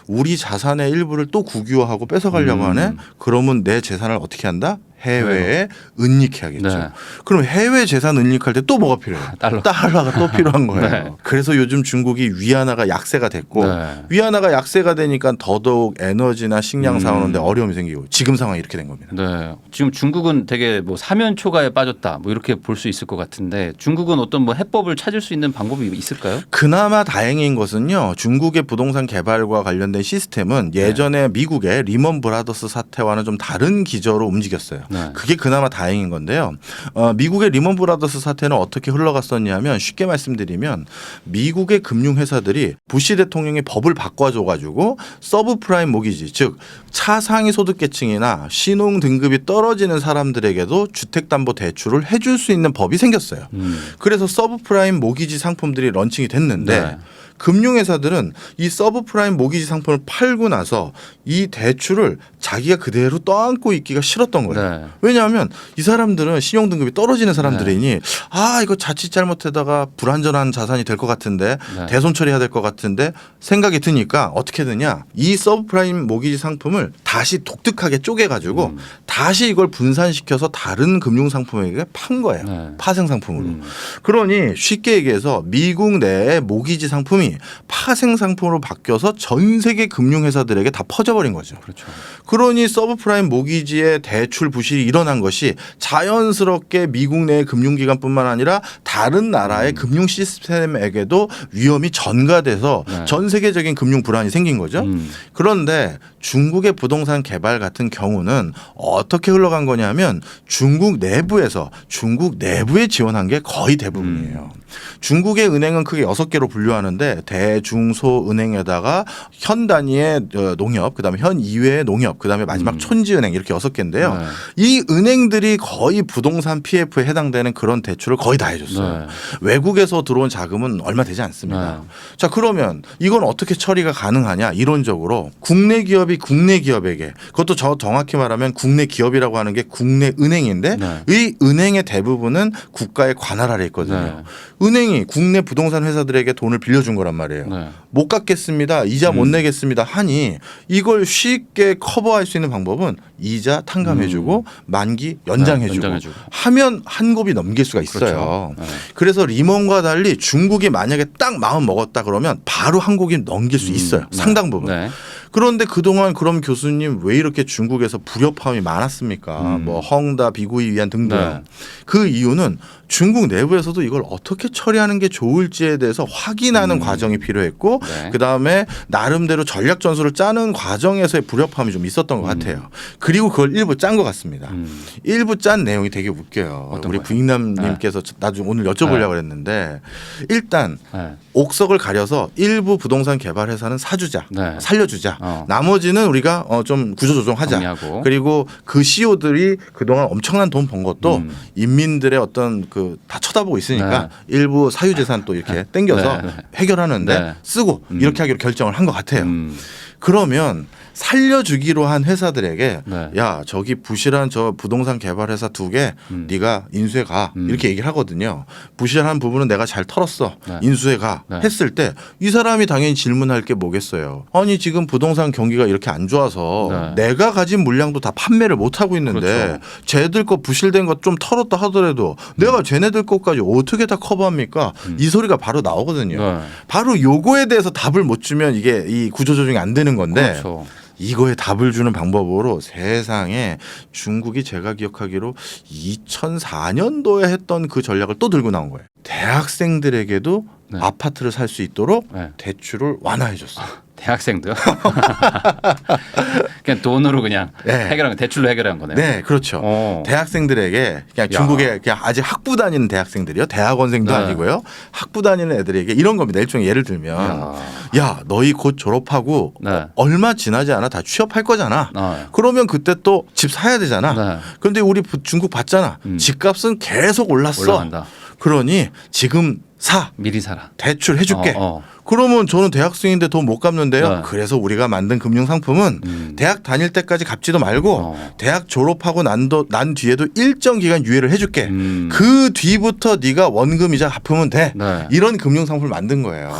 S1: 우리 자산의 일부를 또 국유화하고 뺏어가려고 하네. 그러면 내 재산을 어떻게 한다? 해외에 은닉해야겠죠.
S2: 네.
S1: 그럼 해외 재산 은닉할 때 또 뭐가 필요해요?
S2: 달러가
S1: 또 필요한 거예요.
S2: 네.
S1: 그래서 요즘 중국이 위안화가 약세가 됐고
S2: 네.
S1: 위안화가 약세가 되니까 더더욱 에너지나 식량 사오는데 어려움이 생기고 지금 상황이 이렇게 된 겁니다.
S2: 네. 지금 중국은 되게 뭐 사면 초가에 빠졌다 뭐 이렇게 볼 수 있을 것 같은데 중국은 어떤 뭐 해법을 찾을 수 있는 방법이 있을까요?
S1: 그나마 다행인 것은요. 중국의 부동산 개발과 관련된 시스템은 예전에 미국의 리먼 브라더스 사태와는 좀 다른 기저로 움직였어요.
S2: 네.
S1: 그게 그나마 다행인 건데요. 미국의 리먼 브라더스 사태는 어떻게 흘러갔었냐면 쉽게 말씀드리면 미국의 금융회사들이 부시 대통령이 법을 바꿔줘가지고 서브프라임 모기지 즉 차상위 소득계층이나 신용 등급이 떨어지는 사람들에게도 주택담보대출을 해줄 수 있는 법이 생겼어요. 그래서 서브프라임 모기지 상품들이 런칭이 됐는데
S2: 네.
S1: 금융회사들은 이 서브프라임 모기지 상품을 팔고 나서 이 대출을 자기가 그대로 떠안고 있기가 싫었던 거예요.
S2: 네.
S1: 왜냐하면 이 사람들은 신용 등급이 떨어지는 사람들이니 아 이거 자칫 잘못하다가 불안전한 자산이 될 것 같은데
S2: 네.
S1: 대손 처리해야 될 것 같은데 생각이 드니까 어떻게 되냐 이 서브프라임 모기지 상품을 다시 독특하게 쪼개가지고 다시 이걸 분산시켜서 다른 금융상품에게 판 거예요.
S2: 네.
S1: 파생 상품으로. 그러니 쉽게 얘기해서 미국 내의 모기지 상품이 파생 상품으로 바뀌어서 전 세계 금융회사들에게 다 퍼져버린 거죠.
S2: 그렇죠.
S1: 그러니 서브프라임 모기지의 대출 부실이 일어난 것이 자연스럽게 미국 내의 금융기관뿐만 아니라 다른 나라의 금융 시스템에게도 위험이 전가돼서
S2: 네.
S1: 전 세계적인 금융 불안이 생긴 거죠. 그런데 중국의 부동산 개발 같은 경우는 어떻게 흘러간 거냐면 중국 내부에 지원한 게 거의 대부분이에요. 중국의 은행은 크게 6개로 분류하는데 대중소은행에다가 현 단위의 농협, 그다음에 현 이외의 농협, 그다음에 마지막 촌지은행 이렇게 6개인데요.
S2: 네.
S1: 이 은행들이 거의 부동산 PF에 해당되는 그런 대출을 거의 다 해줬어요.
S2: 네.
S1: 외국에서 들어온 자금은 얼마 되지 않습니다.
S2: 네.
S1: 자 그러면 이건 어떻게 처리가 가능하냐 이론적으로 국내 기업이 국내 기업에게 그것도 저 정확히 말하면 국내 기업이라고 하는 게 국내 은행인데
S2: 네.
S1: 이 은행의 대부분은 국가의 관할 아래 있거든요.
S2: 네.
S1: 은행이 국내 부동산 회사들에게 돈을 빌려준 거란 말이에요.
S2: 네.
S1: 못 갚겠습니다. 이자 못 내겠습니다. 하니 이걸 쉽게 커버할 수 있는 방법은 이자 탕감해주고 만기 연장해주고
S2: 연장해주고.
S1: 하면 한 곱이 넘길 수가 있어요.
S2: 그렇죠. 네.
S1: 그래서 리먼과 달리 중국이 만약에 딱 마음 먹었다 그러면 바로 한 곱이 넘길 수 있어요.
S2: 네.
S1: 상당 부분.
S2: 네.
S1: 그런데 그동안 그럼 교수님 왜 이렇게 중국에서 불협화음이 많았습니까? 뭐 헝다, 비구이 위안 등등.
S2: 네.
S1: 그 이유는 중국 내부에서도 이걸 어떻게 처리하는 게 좋을지에 대해서 확인하는 과정이 필요했고
S2: 네.
S1: 그다음에 나름대로 전략 전술을 짜는 과정에서의 불협화음이 좀 있었던 것 같아요. 그리고 그걸 일부 짠 것 같습니다. 일부 짠 내용이 되게 웃겨요.
S2: 어떤
S1: 우리
S2: 거예요?
S1: 부익남님께서 나중에 오늘 여쭤보려고 그랬는데 일단
S2: 네.
S1: 옥석을 가려서 일부 부동산 개발 회사는 사주자,
S2: 네.
S1: 살려주자.
S2: 어.
S1: 나머지는 우리가 좀 구조조정하자.
S2: 정리하고.
S1: 그리고 그 CEO들이 그동안 엄청난 돈 번 것도 인민들의 어떤 그 다 쳐다보고 있으니까
S2: 네.
S1: 일부 사유재산 또 이렇게 땡겨서
S2: 네, 네.
S1: 해결하는데
S2: 네.
S1: 쓰고 이렇게 하기로 결정을 한 것 같아요. 그러면 살려주기로 한 회사들에게
S2: 네.
S1: 야 저기 부실한 저 부동산 개발 회사 2개 네가 인수해 가 이렇게 얘기를 하거든요. 부실한 부분은 내가 잘 털었어.
S2: 네.
S1: 인수해 가
S2: 네.
S1: 했을 때 이 사람이 당연히 질문할 게 뭐겠어요. 아니 지금 부동산 경기가 이렇게 안 좋아서
S2: 네.
S1: 내가 가진 물량도 다 판매를 못 하고 있는데
S2: 그렇죠.
S1: 쟤들 거 부실된 것 좀 털었다 하더라도 내가 쟤네들 것까지 어떻게 다 커버합니까? 이 소리가 바로 나오거든요.
S2: 네.
S1: 바로 요거에 대해서 답을 못 주면 이게 이 구조조정이 안 되는 건데
S2: 그렇죠.
S1: 이거에 답을 주는 방법으로 세상에 중국이 제가 기억하기로 2004년도에 했던 그 전략을 또 들고 나온 거예요. 대학생들에게도
S2: 네.
S1: 아파트를 살 수 있도록
S2: 네.
S1: 대출을 완화해 줬어요.
S2: 대학생도요? 그냥 돈으로 그냥
S1: 네.
S2: 해결한 거 대출로 해결한 거네요.
S1: 네, 그렇죠.
S2: 어.
S1: 대학생들에게 그냥
S2: 야.
S1: 중국에 그냥 아직 학부 다니는 대학생들이요. 대학원생도
S2: 네.
S1: 아니고요. 학부 다니는 애들에게 이런 겁니다. 일종의 예를 들면 야, 너희 곧 졸업하고
S2: 네.
S1: 얼마 지나지 않아 다 취업할 거잖아.
S2: 아,
S1: 그러면 그때 또 집 사야 되잖아.
S2: 네.
S1: 그런데 우리 중국 봤잖아. 집값은 계속 올랐어.
S2: 올라간다.
S1: 그러니 지금 사.
S2: 미리 사라.
S1: 대출 해줄게.
S2: 어.
S1: 그러면 저는 대학생인데 돈 못 갚는데요.
S2: 네.
S1: 그래서 우리가 만든 금융 상품은 대학 다닐 때까지 갚지도 말고 대학 졸업하고 난 뒤에도 일정 기간 유예를 해줄게. 그 뒤부터 네가 원금이자 갚으면 돼.
S2: 네.
S1: 이런 금융 상품을 만든 거예요.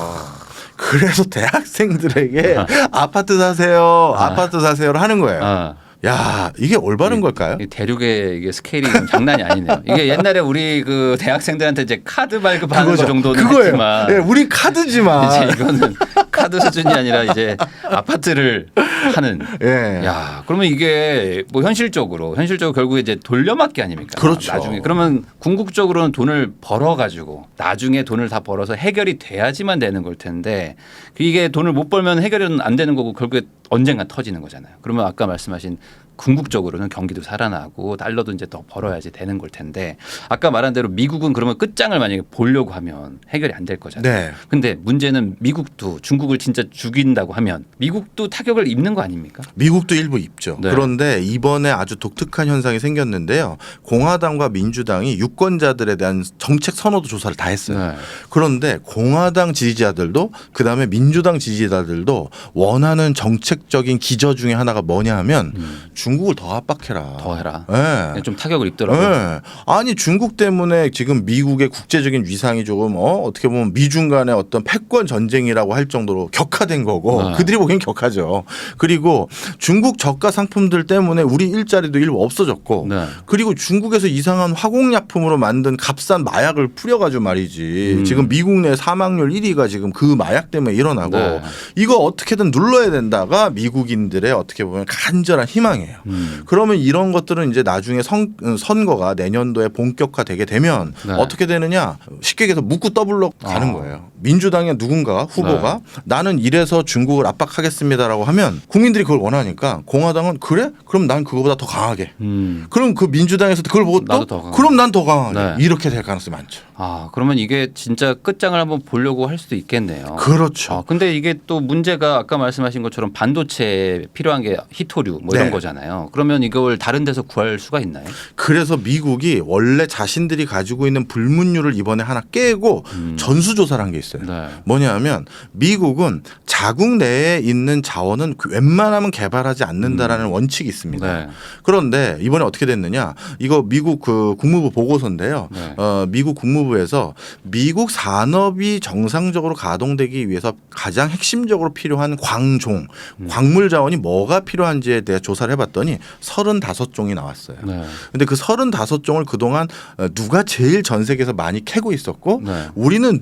S1: 그래서 대학생들에게 아파트 사세요, 아파트 사세요를 하는 거예요.
S2: 아.
S1: 야, 이게 올바른 걸까요?
S2: 이 대륙의 이게 스케일이 좀 장난이 아니네요. 이게 옛날에 우리 그 대학생들한테 이제 카드 발급하는 거 정도는
S1: 그거예요.
S2: 했지만
S1: 예, 우리 카드지만
S2: 이제 이거는 카드 수준이 아니라 이제 아파트를 하는.
S1: 예.
S2: 야, 그러면 이게 뭐 현실적으로 결국에 이제 돌려막기 아닙니까?
S1: 그렇죠.
S2: 나중에 그러면 궁극적으로는 돈을 벌어 가지고 나중에 돈을 다 벌어서 해결이 돼야지만 되는 걸 텐데 이게 돈을 못 벌면 해결은 안 되는 거고 결국에 언젠가 터지는 거잖아요. 그러면 아까 말씀하신 궁극적으로는 경기도 살아나고 달러도 이제 더 벌어야지 되는 걸 텐데 아까 말한 대로 미국은 그러면 끝장을 만약에 보려고 하면 해결이 안 될 거잖아요.
S1: 네.
S2: 근데 문제는 미국도 중국을 진짜 죽인다고 하면 미국도 타격을 입는 거 아닙니까?
S1: 미국도 일부 입죠.
S2: 네.
S1: 그런데 이번에 아주 독특한 현상이 생겼는데요. 공화당과 민주당이 유권자들에 대한 정책 선호도 조사를 다 했어요.
S2: 네.
S1: 그런데 공화당 지지자들도 그다음에 민주당 지지자들도 원하는 정책적인 기저 중에 하나가 뭐냐 하면 중국을 더 압박해라.
S2: 더 해라.
S1: 예.
S2: 좀 타격을 입더라고요.
S1: 예. 아니 중국 때문에 지금 미국의 국제적인 위상이 조금 어떻게 보면 미중 간의 어떤 패권 전쟁이라고 할 정도로 격화된 거고
S2: 네.
S1: 그들이 보기엔 격하죠. 그리고 중국 저가 상품들 때문에 우리 일자리도 일부 없어졌고
S2: 네.
S1: 그리고 중국에서 이상한 화공약품으로 만든 값싼 마약을 뿌려가지고 말이지 지금 미국 내 사망률 1위가 지금 그 마약 때문에 일어나고
S2: 네.
S1: 이거 어떻게든 눌러야 된다가 미국인들의 어떻게 보면 간절한 희망이에요. 그러면 이런 것들은 이제 나중에 선거가 내년도에 본격화되게 되면
S2: 네.
S1: 어떻게 되느냐 쉽게 얘기해서 묻고 더블로 가는 거예요. 민주당의 누군가 후보가 나는 이래서 중국을 압박하겠습니다라고 하면 국민들이 그걸 원하니까 공화당은 그래? 그럼 난 그거보다 더 강하게. 그럼 그 민주당에서 그걸 보고
S2: 나도
S1: 또
S2: 더 강하게.
S1: 그럼 난 더 강하게.
S2: 네.
S1: 이렇게 될 가능성이 많죠.
S2: 아, 그러면 이게 진짜 끝장을 한번 보려고 할 수도 있겠네요.
S1: 그렇죠.
S2: 아, 근데 이게 또 문제가 아까 말씀하신 것처럼 반도체에 필요한 게 히토류 뭐 이런
S1: 네.
S2: 거잖아요. 그러면 이걸 다른 데서 구할 수가 있나요?
S1: 그래서 미국이 원래 자신들이 가지고 있는 불문율을 이번에 하나 깨고 전수조사를 한 게 있어요.
S2: 네.
S1: 뭐냐면 미국은 자국 내에 있는 자원은 웬만하면 개발하지 않는다라는 원칙이 있습니다.
S2: 네.
S1: 그런데 이번에 어떻게 됐느냐? 이거 미국 그 국무부 보고서인데요.
S2: 네.
S1: 미국 국무부에서 미국 산업이 정상적으로 가동되기 위해서 가장 핵심적으로 필요한 광종, 광물 자원이 뭐가 필요한지에 대해 조사를 해봤더니 35종이 나왔어요.
S2: 네.
S1: 근데 그 35종을 그동안 누가 제일 전 세계에서 많이 캐고 있었고
S2: 네.
S1: 우리는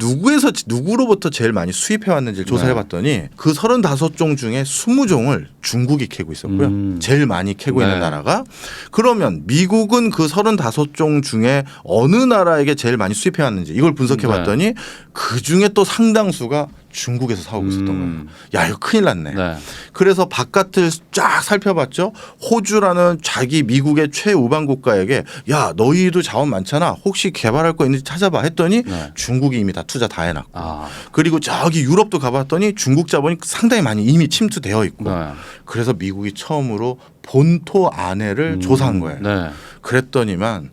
S1: 누구로부터 제일 많이 수입해 왔는지를 조사해 봤더니 그 35종 중에 20종을 중국이 캐고 있었고요. 제일 많이 캐고 있는
S2: 네.
S1: 나라가 그러면 미국은 그 35종 중에 어느 나라에게 제일 많이 수입해 왔는지 이걸 분석해 봤더니 그 중에 또 상당수가 중국에서 사오고 있었던 거예요. 야, 이거 큰일 났네.
S2: 네.
S1: 그래서 바깥을 쫙 살펴봤죠. 호주라는 자기 미국의 최우방 국가에게 야, 너희도 자원 많잖아. 혹시 개발할 거 있는지 찾아봐 했더니
S2: 네.
S1: 중국이 이미 다 투자 다 해놨고
S2: 아.
S1: 그리고 저기 유럽도 가봤더니 중국 자본이 상당히 많이 이미 침투되어 있고
S2: 네.
S1: 그래서 미국이 처음으로 본토 안에를 조사한 거예요.
S2: 네.
S1: 그랬더니만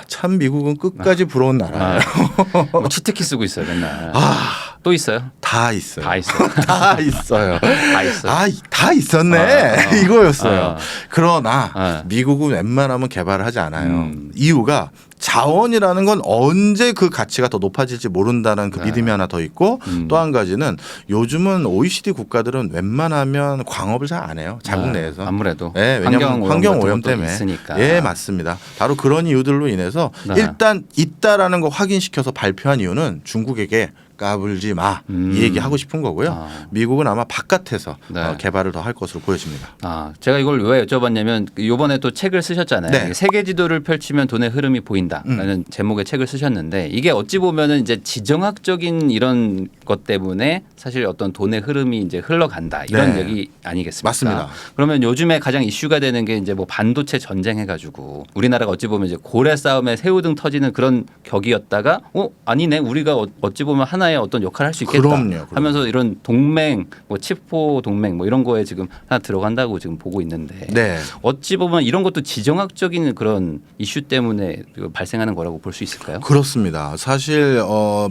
S1: 참 미국은 끝까지 부러운 나라예요.
S2: 뭐 치트키 쓰고 있어요, 맨날.
S1: 아,
S2: 또 있어요?
S1: 다 있어요.
S2: 다 있어요.
S1: 다 있어요.
S2: 다 있어요.
S1: 다 있었네. 이거였어요. 그러나
S2: 아.
S1: 미국은 웬만하면 개발을 하지 않아요. 이유가 자원이라는 건 언제 그 가치가 더 높아질지 모른다는 그 믿음이 하나 더 있고 또 한 가지는 요즘은 OECD 국가들은 웬만하면 광업을 잘 안 해요. 자국 내에서.
S2: 아무래도
S1: 네, 왜냐하면 환경 오염 때문에.
S2: 있으니까.
S1: 예, 맞습니다. 바로 그런 이유들로 인해서
S2: 네.
S1: 일단 있다라는 거 확인시켜서 발표한 이유는 중국에게 까불지 마. 이 얘기 하고 싶은 거고요.
S2: 아.
S1: 미국은 아마 바깥에서
S2: 네.
S1: 개발을 더 할 것으로 보여집니다.
S2: 아, 제가 이걸 왜 여쭤봤냐면 이번에 또 책을 쓰셨잖아요.
S1: 네.
S2: 세계 지도를 펼치면 돈의 흐름이 보인다라는 제목의 책을 쓰셨는데 이게 어찌 보면은 이제 지정학적인 이런 것 때문에 사실 어떤 돈의 흐름이 이제 흘러간다 이런
S1: 네.
S2: 얘기 아니겠습니까?
S1: 맞습니다.
S2: 그러면 요즘에 가장 이슈가 되는 게 이제 뭐 반도체 전쟁 해가지고 우리나라가 어찌 보면 이제 고래 싸움에 새우등 터지는 그런 격이었다가 아니네 우리가 어찌 보면 하나의 어떤 역할을 할 수 있겠다
S1: 그럼요.
S2: 하면서 이런 동맹 뭐 칩포 동맹 뭐 이런 거에 지금 하나 들어간다고 지금 보고 있는데
S1: 네.
S2: 어찌 보면 이런 것도 지정학적인 그런 이슈 때문에 발생하는 거라고 볼 수 있을까요?
S1: 그렇습니다. 사실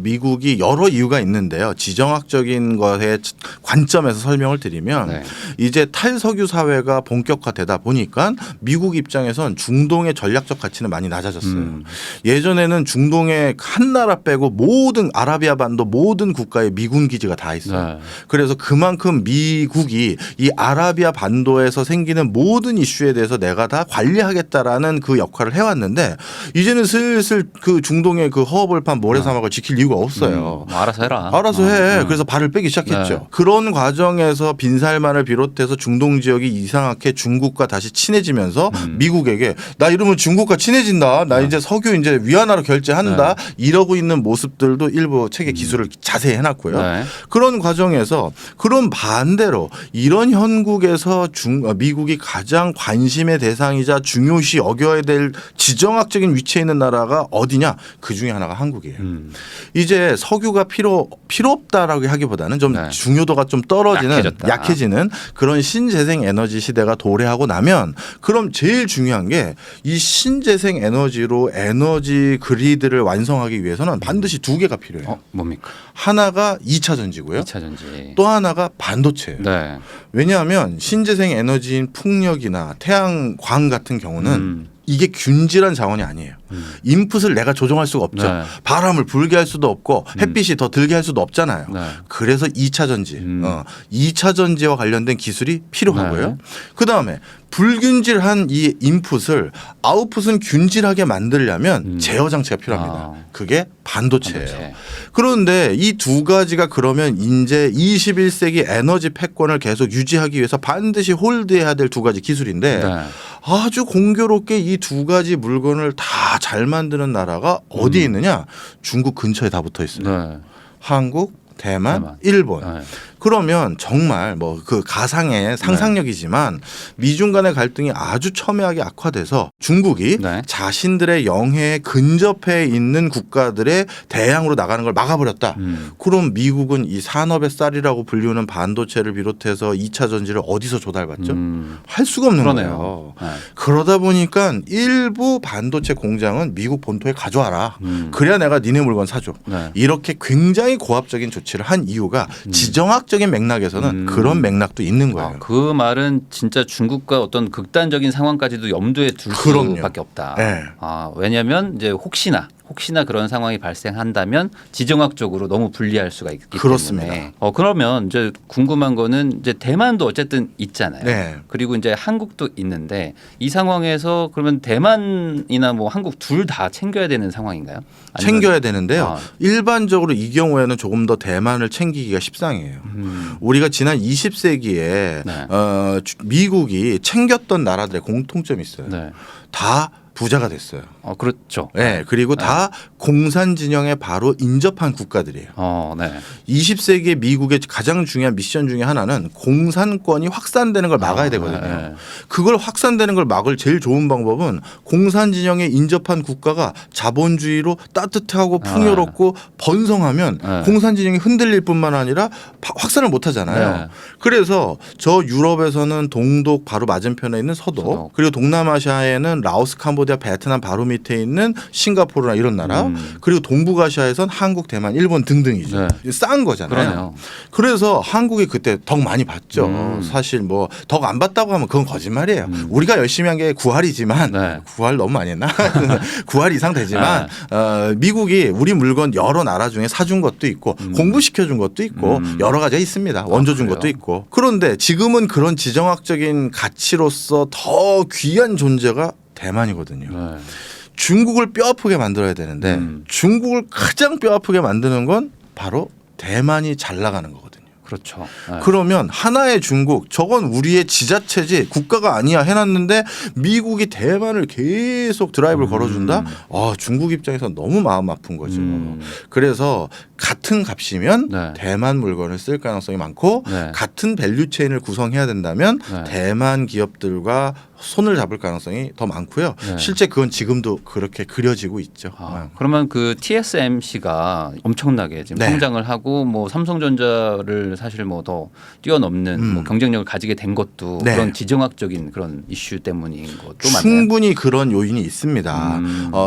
S1: 미국이 여러 이유가 있는데요. 지정학적인 것의 관점에서 설명을 드리면
S2: 네.
S1: 이제 탈석유 사회가 본격화되다 보니까 미국 입장에선 중동의 전략적 가치는 많이 낮아졌어요. 예전에는 중동의 한 나라 빼고 모든 아라비아 반도 정도 모든 국가에 미군 기지가 다 있어요.
S2: 네.
S1: 그래서 그만큼 미국이 이 아라비아 반도에서 생기는 모든 이슈에 대해서 내가 다 관리하겠다라는 그 역할을 해왔는데 이제는 슬슬 그 중동의 그 허허벌판 모래사막을 지킬 이유가 없어요.
S2: 알아서 해라.
S1: 알아서 해. 그래서 발을 빼기 시작했죠.
S2: 네.
S1: 그런 과정에서 빈살만을 비롯해서 중동 지역이 이상하게 중국과 다시 친해지면서 미국에게 나 이러면 중국과 친해진다. 나 이제 석유 이제 위안화로 결제한다. 이러고 있는 모습들도 일부 책에 기술을 자세히 해놨고요.
S2: 네.
S1: 그런 과정에서 그런 반대로 이런 현국에서 미국이 가장 관심의 대상이자 중요시 여겨야 될 지정학적인 위치에 있는 나라가 어디냐? 그 중에 하나가 한국이에요. 이제 석유가 필요 없다라고 하기보다는 좀
S2: 네.
S1: 중요도가 좀 떨어지는 약해지는 그런 신재생 에너지 시대가 도래하고 나면 그럼 제일 중요한 게 이 신재생 에너지로 에너지 그리드를 완성하기 위해서는 반드시 두 개가 필요해요.
S2: 뭡니까?
S1: 하나가 2차 전지고요.
S2: 2차 전지.
S1: 또 하나가 반도체예요.
S2: 네.
S1: 왜냐하면 신재생 에너지인 풍력이나 태양광 같은 경우는 이게 균질한 자원이 아니에요. 인풋을 내가 조정할 수가 없죠.
S2: 네.
S1: 바람을 불게 할 수도 없고 햇빛이 더 들게 할 수도 없잖아요.
S2: 네.
S1: 그래서 2차 전지, 2차 전지와 관련된 기술이 필요하고요.
S2: 네.
S1: 그다음에 불균질한 이 인풋을 아웃풋은 균질하게 만들려면 제어 장치가 필요합니다. 그게 반도체예요.
S2: 반도체.
S1: 그런데 이 두 가지가 그러면 이제 21세기 에너지 패권을 계속 유지하기 위해서 반드시 홀드해야 될 두 가지 기술인데
S2: 네.
S1: 아주 공교롭게 이 두 가지 물건을 다 잘 만드는 나라가 어디에 있느냐? 중국 근처에 다 붙어 있어요.
S2: 네.
S1: 한국, 대만, 일본.
S2: 네.
S1: 그러면 정말 뭐 그 가상의 상상력이지만 미중 간의 갈등이 아주 첨예하게 악화돼서 중국이
S2: 네.
S1: 자신들의 영해에 근접해 있는 국가들의 대항으로 나가는 걸 막아버렸다. 그럼 미국은 이 산업의 쌀이라고 불리우는 반도체를 비롯해서 2차 전지를 어디서 조달받죠? 할 수가 없는
S2: 그러네요.
S1: 거예요.
S2: 네.
S1: 그러다 보니까 일부 반도체 공장은 미국 본토에 가져와라. 그래야 내가 니네 물건 사줘.
S2: 네.
S1: 이렇게 굉장히 고압적인 조치를 한 이유가 지정학적인 맥락에서는 그런 맥락도 있는 거예요.
S2: 그 말은 진짜 중국과 어떤 극단적인 상황까지도 염두에 둘
S1: 그럼요.
S2: 수밖에 없다.
S1: 네.
S2: 왜냐하면 이제 혹시나 그런 상황이 발생한다면 지정학적으로 너무 불리할 수가 있기
S1: 그렇습니다.
S2: 때문에. 그러면 이제 궁금한 거는 이제 대만도 어쨌든 있잖아요.
S1: 네.
S2: 그리고 이제 한국도 있는데 이 상황에서 그러면 대만이나 뭐 한국 둘 다 챙겨야 되는 상황인가요? 아니면
S1: 챙겨야 되는데요. 일반적으로 이 경우에는 조금 더 대만을 챙기기가 십상이에요. 우리가 지난 20세기에
S2: 네.
S1: 미국이 챙겼던 나라들의 공통점이 있어요.
S2: 네.
S1: 다 부자가 됐어요.
S2: 그렇죠.
S1: 네, 그리고 다 공산 진영에 바로 인접한 국가들이에요.
S2: 네.
S1: 20세기의 미국의 가장 중요한 미션 중에 하나는 공산권이 확산되는 걸 막아야 되거든요.
S2: 네.
S1: 그걸 확산되는 걸 막을 제일 좋은 방법은 공산 진영에 인접한 국가가 자본주의로 따뜻하고 풍요롭고 번성하면
S2: 네.
S1: 공산 진영이 흔들릴 뿐만 아니라 확산을 못 하잖아요.
S2: 네.
S1: 그래서 저 유럽에서는 동독 바로 맞은편에 있는 서독. 그리고 동남아시아에는 라오스, 캄보디아, 베트남 바로 밑에 있는 싱가포르나 이런 나라 그리고 동북아시아에선 한국, 대만, 일본 등등이죠. 싼 거잖아요.
S2: 그러네요.
S1: 그래서 한국이 그때 덕 많이 봤죠. 사실 뭐 덕 안 봤다고 하면 그건 거짓말이에요. 우리가 열심히 한 게 9할이지만
S2: 네.
S1: 9할 너무 많이 했나? 9할 이상 되지만 미국이 우리 물건 여러 나라 중에 사준 것도 있고 공부시켜준 것도 있고 여러 가지가 있습니다. 원조 준
S2: 그래요?
S1: 것도 있고. 그런데 지금은 그런 지정학적인 가치로서 더 귀한 존재가 대만이거든요.
S2: 네.
S1: 중국을 뼈아프게 만들어야 되는데 중국을 가장 뼈아프게 만드는 건 바로 대만이 잘 나가는 거거든요.
S2: 그렇죠. 네.
S1: 그러면 하나의 중국 저건 우리의 지자체지 국가가 아니야 해놨는데 미국이 대만을 계속 드라이브를 걸어준다. 중국 입장에서 너무 마음 아픈 거죠. 그래서 같은 값이면
S2: 네.
S1: 대만 물건을 쓸 가능성이 많고
S2: 네.
S1: 같은 밸류체인을 구성해야 된다면
S2: 네.
S1: 대만 기업들과 손을 잡을 가능성이 더 많고요.
S2: 네.
S1: 실제 그건 지금도 그렇게 그려지고 있죠.
S2: 그러면 그 TSMC가 엄청나게 지금
S1: 네.
S2: 성장을 하고 뭐 삼성전자를 사실 뭐 더 뛰어넘는 뭐 경쟁력을 가지게 된 것도
S1: 네.
S2: 그런 지정학적인 그런 이슈 때문인 것도 맞나요?
S1: 충분히 그런 요인이 있습니다.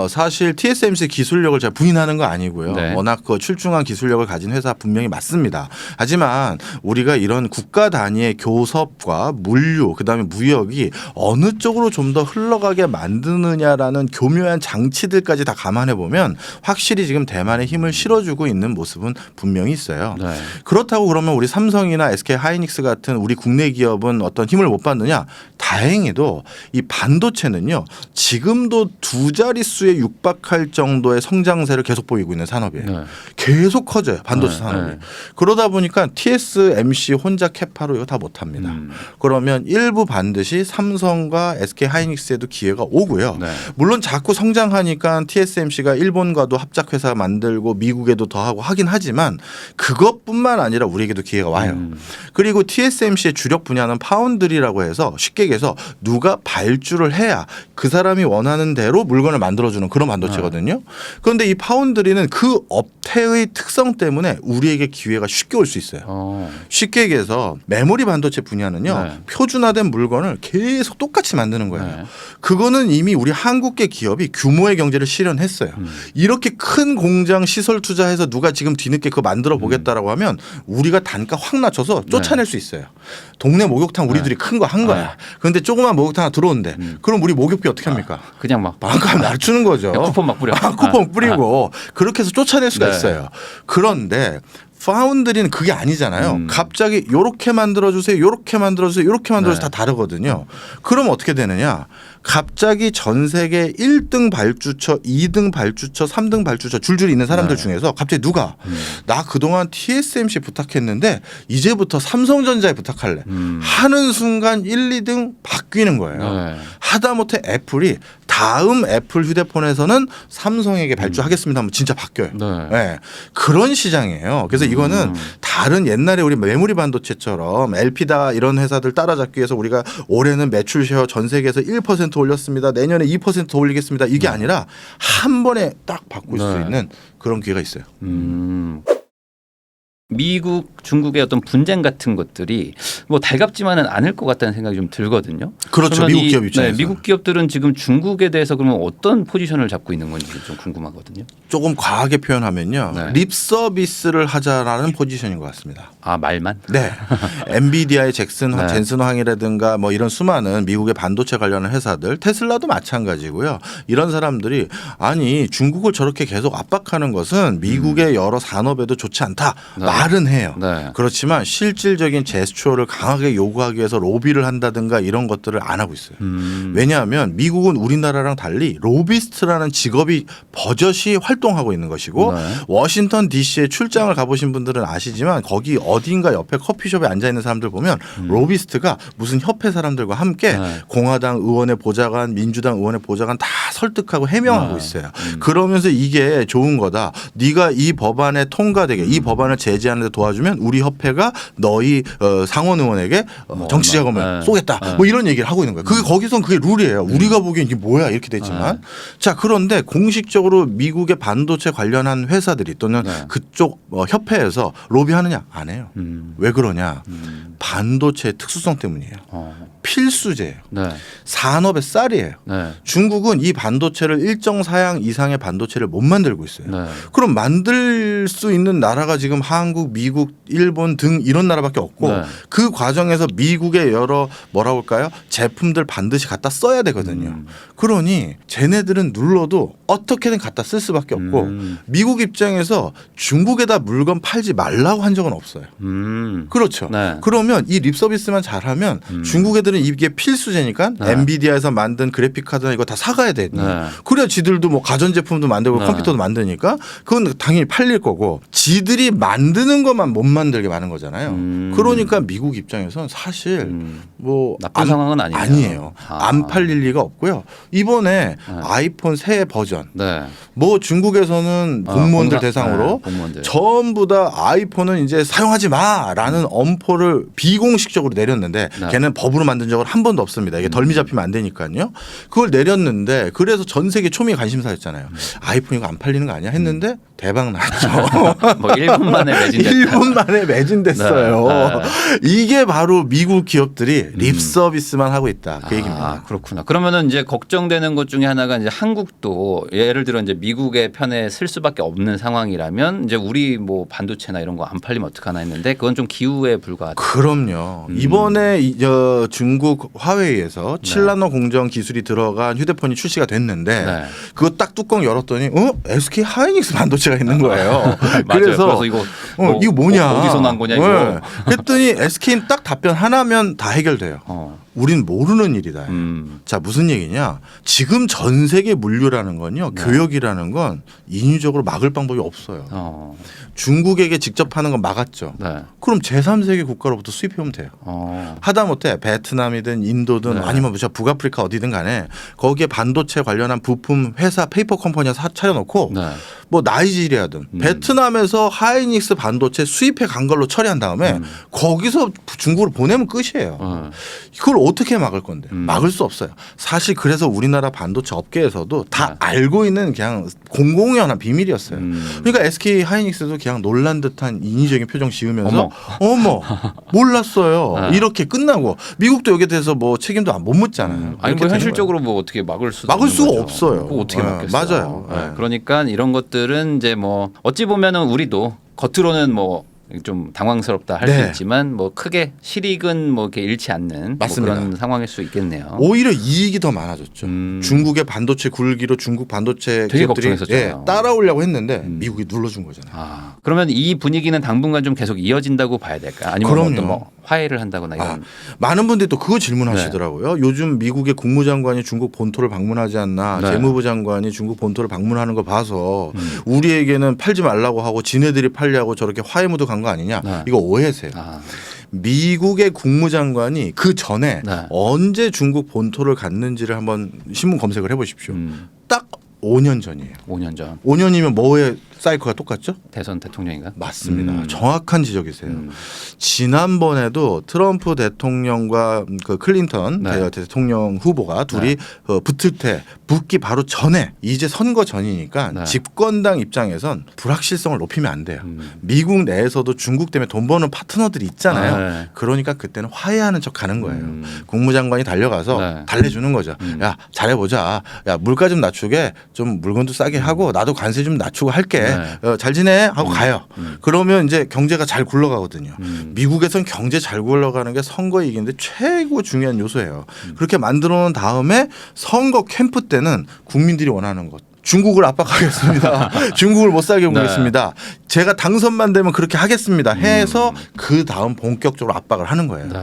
S1: 사실 TSMC 기술력을 제가 부인하는 거 아니고요.
S2: 네.
S1: 워낙 그 출중한 기술력을 가진 회사 분명히 맞습니다. 하지만 우리가 이런 국가 단위의 교섭과 물류 그다음에 무역이 어느 어느 쪽으로 좀 더 흘러가게 만드느냐라는 교묘한 장치들까지 다 감안해 보면 확실히 지금 대만에 힘을 실어주고 있는 모습은 분명히 있어요.
S2: 네.
S1: 그렇다고 그러면 우리 삼성이나 SK 하이닉스 같은 우리 국내 기업은 어떤 힘을 못 받느냐? 다행히도 이 반도체는요. 지금도 두 자릿수에 육박할 정도의 성장세를 계속 보이고 있는 산업이에요.
S2: 네.
S1: 계속 커져요. 반도체
S2: 네,
S1: 산업이.
S2: 네.
S1: 그러다 보니까 TSMC 혼자 캐파로 이거 다 못합니다. 그러면 일부 반드시 삼성과 SK 하이닉스에도 기회가 오고요.
S2: 네.
S1: 물론 자꾸 성장하니까 TSMC가 일본과도 합작회사 만들고 미국에도 더 하고 하긴 하지만 그것뿐만 아니라 우리에게도 기회가 와요. 그리고 TSMC의 주력 분야는 파운드리라고 해서 쉽게 얘기해서 누가 발주를 해야 그 사람이 원하는 대로 물건을 만들어주는 그런 반도체거든요. 그런데 이 파운드리는 그 업태의 특성 때문에 우리에게 기회가 쉽게 올 수 있어요. 쉽게 얘기해서 메모리 반도체 분야는요.
S2: 네.
S1: 표준화된 물건을 계속 똑같이 만드는 거예요.
S2: 네.
S1: 그거는 이미 우리 한국계 기업이 규모의 경제를 실현했어요. 이렇게 큰 공장 시설 투자해서 누가 지금 뒤늦게 그거 만들어 보겠다라고 하면 우리가 단가 확 낮춰서 쫓아낼 수 있어요. 동네 목욕탕 우리들이 큰 거 한 거야. 그런데 조그만 목욕탕 하나 들어온대. 그럼 우리 목욕비 어떻게 합니까?
S2: 그냥 막
S1: 반값 낮추는 거죠.
S2: 쿠폰 막 뿌려.
S1: 쿠폰 뿌리고 그렇게 해서 쫓아낼 수가
S2: 네.
S1: 있어요. 그런데 파운드리는 그게 아니잖아요. 갑자기 요렇게 만들어주세요. 요렇게 만들어주세요. 요렇게 만들어주세요.
S2: 네.
S1: 다 다르거든요. 그럼 어떻게 되느냐. 갑자기 전 세계 1등 발주처, 2등 발주처, 3등 발주처 줄줄이 있는 사람들
S2: 네.
S1: 중에서 갑자기 누가 나 그동안 TSMC 부탁했는데 이제부터 삼성전자에 부탁할래. 하는 순간 1, 2등 바뀌는 거예요.
S2: 네.
S1: 하다못해 애플이 다음 애플 휴대폰에서는 삼성에게 발주하겠습니다 하면 진짜 바뀌어요.
S2: 네.
S1: 네. 그런 시장이에요. 그래서 이거는 다른 옛날에 우리 메모리 반도체처럼 LP다 이런 회사들 따라잡기 위해서 우리가 올해는 매출 쉐어 전 세계에서 1% 올렸습니다. 내년에 2% 올리겠습니다. 이게 아니라 한 번에 딱 바꿀 수
S2: 네.
S1: 있는 그런 기회가 있어요.
S2: 미국, 중국의 어떤 분쟁 같은 것들이 뭐 달갑지만은 않을 것 같다는 생각이 좀 들거든요.
S1: 그렇죠.
S2: 그러면
S1: 미국 기업 입장에서.
S2: 네, 미국 기업들은 지금 중국에 대해서 그러면 어떤 포지션을 잡고 있는 건지 좀 궁금하거든요.
S1: 조금 과하게 표현하면요.
S2: 네.
S1: 립 서비스를 하자라는 포지션인 것 같습니다.
S2: 아, 말만?
S1: 네. 엔비디아의 잭슨
S2: 네.
S1: 젠슨 황이라든가 뭐 이런 수많은 미국의 반도체 관련한 회사들, 테슬라도 마찬가지고요. 이런 사람들이 아니 중국을 저렇게 계속 압박하는 것은 미국의 여러 산업에도 좋지 않다.
S2: 네.
S1: 말은 해요.
S2: 네.
S1: 그렇지만 실질적인 제스처를 강하게 요구하기 위해서 로비를 한다든가 이런 것들을 안 하고 있어요. 왜냐하면 미국은 우리나라랑 달리 로비스트라는 직업이 버젓이 활동하고 있는 것이고
S2: 네.
S1: 워싱턴 DC에 출장을 가보신 분들은 아시지만 거기 어딘가 옆에 커피숍에 앉아 있는 사람들 보면 로비스트가 무슨 협회 사람들과 함께
S2: 네.
S1: 공화당 의원의 보좌관, 민주당 의원의 보좌관 다 설득하고 해명하고
S2: 네.
S1: 있어요. 그러면서 이게 좋은 거다. 네가 이 법안에 통과되게 이 법안을 제지하는 데 도와주면 우리 협회가 너희 상원 의원에게 정치 자금을
S2: 네.
S1: 쏘겠다.
S2: 네.
S1: 뭐 이런 얘기를 하고 있는 거예요. 그게 거기선 그게 룰이에요. 우리가 보기엔 이게 뭐야 이렇게 되지만 자 그런데 공식적으로 미국의 반도체 관련한 회사들이 또는
S2: 네.
S1: 그쪽 협회에서 로비하느냐 안 해요. 왜 그러냐? 반도체의 특수성 때문이에요. 필수제예요.
S2: 네.
S1: 산업의 쌀이에요.
S2: 네.
S1: 중국은 이 반도체를 일정 사양 이상의 반도체를 못 만들고 있어요.
S2: 네.
S1: 그럼 만들 수 있는 나라가 지금 한국, 미국, 일본 등 이런 나라밖에 없고
S2: 네.
S1: 그 과정에서 미국의 여러 뭐라고 할까요? 제품들 반드시 갖다 써야 되거든요. 그러니 쟤네들은 눌러도 어떻게든 갖다 쓸 수밖에 없고 미국 입장에서 중국에다 물건 팔지 말라고 한 적은 없어요. 그렇죠.
S2: 네.
S1: 그러면 이 립서비스만 잘하면 중국 애들은 이게 필수제니까
S2: 네.
S1: 엔비디아에서 만든 그래픽 카드나 이거 다 사가야 돼.
S2: 네.
S1: 그래야 지들도 뭐 가전제품도 만들고
S2: 네.
S1: 컴퓨터도 만드니까 그건 당연히 팔릴 거고 지들이 만드는 것만 못 만들게 많은 거잖아요. 그러니까 미국 입장에서는 사실 뭐
S2: 나쁜 상황은 아니에요.
S1: 아니에요.
S2: 아.
S1: 안 팔릴 리가 없고요. 이번에 아이폰 새 버전
S2: 네.
S1: 뭐 중국에서는 공무원들 대상으로
S2: 네, 공무원들.
S1: 전부 다 아이폰은 이제 사용하지 마라는 엄포를 비공식적으로 내렸는데
S2: 네.
S1: 걔는 법으로 만든 적은 한 번도 없습니다. 이게 덜미 잡히면 안 되니까요. 그걸 내렸는데 그래서 전 세계 초미 관심사였잖아요. 아이폰 이거 안 팔리는 거 아니야 했는데 대박 났죠.
S2: 뭐 1분 만에 매진됐다.
S1: 1분 만에 매진됐어요.
S2: 네.
S1: 이게 바로 미국 기업들이 립 서비스만 하고 있다. 그 얘기입니다.
S2: 아, 그렇구나. 그러면은 이제 걱정되는 것 중에 하나가 이제 한국도 예를 들어 이제 미국의 편에 쓸 수밖에 없는 상황이라면 이제 우리 뭐 반도체나 이런 거 안 팔리면 어떡하나 했는데 그건 좀 기우에 불과하다.
S1: 그럼요. 이번에 중국 화웨이에서 7나노 공정 기술이 들어간 휴대폰이 출시가 됐는데
S2: 네.
S1: 그거 딱 뚜껑 열었더니 SK 하이닉스 반도체가 있는 거예요.
S2: 그래서 이거
S1: 이거 뭐냐?
S2: 어디서 난 거냐 이거.
S1: 네. 그랬더니 SK는 딱 답변 하나면 다 해결돼요. 우린 모르는 일이다. 자, 무슨 얘기냐? 지금 전 세계 물류라는 건요.
S2: 네.
S1: 교역이라는 건 인위적으로 막을 방법이 없어요. 중국에게 직접 하는 건 막았죠.
S2: 네.
S1: 그럼 제3세계 국가로부터 수입해오면 돼요. 하다못해 베트남이든 인도든
S2: 네.
S1: 아니면 북아프리카 어디든 간에 거기에 반도체 관련한 부품 회사 페이퍼 컴퍼니 차려놓고
S2: 네.
S1: 뭐 나이지리아든 베트남에서 하이닉스 반도체 수입해 간 걸로 처리한 다음에 거기서 중국으로 보내면 끝이에요. 그걸 어떻게 막을 건데? 막을 수 없어요. 사실 그래서 우리나라 반도체 업계에서도 다 알고 있는 그냥 공공연한 비밀이었어요. 그러니까 SK 하이닉스도 그냥 놀란 듯한 인위적인 표정 지으면서 어머 몰랐어요. 이렇게 끝나고 미국도 여기에 대해서 뭐 책임도 못 묻잖아요.
S2: 아니
S1: 그렇게
S2: 뭐
S1: 되는
S2: 현실적으로 뭐 어떻게 막을 수도
S1: 막을
S2: 없는
S1: 수가
S2: 거죠.
S1: 없어요.
S2: 그거 어떻게
S1: 네,
S2: 막겠어요.
S1: 맞아요.
S2: 네.
S1: 네.
S2: 그러니까 이런 것들은 이제 뭐 어찌 보면은 우리도 겉으로는 뭐 좀 당황스럽다 할 수
S1: 네.
S2: 있지만 뭐 크게 실익은 뭐 이렇게 잃지 않는 뭐
S1: 맞습니다.
S2: 그런 상황일 수 있겠네요.
S1: 오히려 이익이 더 많아졌죠. 중국의 반도체 굴기로 중국 반도체
S2: 되게
S1: 기업들이
S2: 걱정했었잖아요.
S1: 따라오려고 했는데 미국이 눌러준 거잖아요.
S2: 그러면 이 분위기는 당분간 좀 계속 이어진다고 봐야 될까요? 아니면
S1: 그럼요.
S2: 뭐 화해를 한다거나 이런.
S1: 많은 분들이 또 그거 질문하시더라고요. 요즘 미국의 국무장관이 중국 본토를 방문하지 않나,
S2: 네.
S1: 재무부 장관이 중국 본토를 방문하는 거 봐서 우리에게는 팔지 말라고 하고 지네들이 팔려고 저렇게 화해 무드 간 거 아니냐?
S2: 네.
S1: 이거 오해세요. 미국의 국무장관이 그 전에
S2: 네.
S1: 언제 중국 본토를 갔는지를 한번 신문 검색을 해보십시오. 딱 5년 전이에요.
S2: 5년 전
S1: 5년이면 뭐의 사이클가 똑같죠?
S2: 대선 대통령인가?
S1: 맞습니다. 정확한 지적이세요. 지난번에도 트럼프 대통령과 그 클린턴
S2: 네.
S1: 대통령 후보가 둘이 붙을 때 붙기 바로 전에 이제 선거 전이니까
S2: 네.
S1: 집권당 입장에선 불확실성을 높이면 안 돼요. 미국 내에서도 중국 때문에 돈 버는 파트너들이 있잖아요.
S2: 네.
S1: 그러니까 그때는 화해하는 척 가는 거예요. 국무장관이 달려가서
S2: 네.
S1: 달래주는 거죠. 야 잘해보자. 야 물가 좀 낮추게 좀 물건도 싸게 하고 나도 관세 좀 낮추고 할게.
S2: 네.
S1: 잘 지내 하고 가요. 그러면 이제 경제가 잘 굴러가거든요. 미국에선 경제 잘 굴러가는 게 선거 이기는데 최고 중요한 요소예요. 그렇게 만들어 놓은 다음에 선거 캠프 때는 국민들이 원하는 것. 중국을 압박하겠습니다. 중국을 못 살게 보겠습니다. 제가 당선만 되면 그렇게 하겠습니다. 해서 그 다음 본격적으로 압박을 하는 거예요.
S2: 네.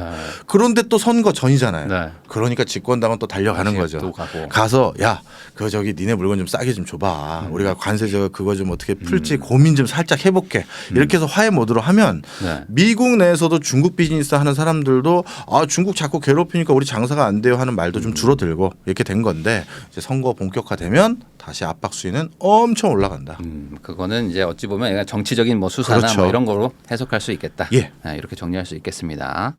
S1: 그런데 또 선거 전이잖아요.
S2: 네.
S1: 그러니까 집권당은 또 달려가는 거죠.
S2: 또 가고.
S1: 가서 야, 그 저기 니네 물건 좀 싸게 좀 줘봐. 우리가 관세 저 그거 좀 어떻게 풀지 고민 좀 살짝 해볼게. 이렇게 해서 화해 모드로 하면
S2: 네.
S1: 미국 내에서도 중국 비즈니스 하는 사람들도 아 중국 자꾸 괴롭히니까 우리 장사가 안 돼요 하는 말도 좀 줄어들고 이렇게 된 건데 이제 선거 본격화되면 다시 압박 수위는 엄청 올라간다.
S2: 그거는 이제 어찌 보면 약간 정치적인 뭐 수사나
S1: 그렇죠.
S2: 뭐 이런 거로 해석할 수 있겠다.
S1: 예.
S2: 네, 이렇게 정리할 수 있겠습니다.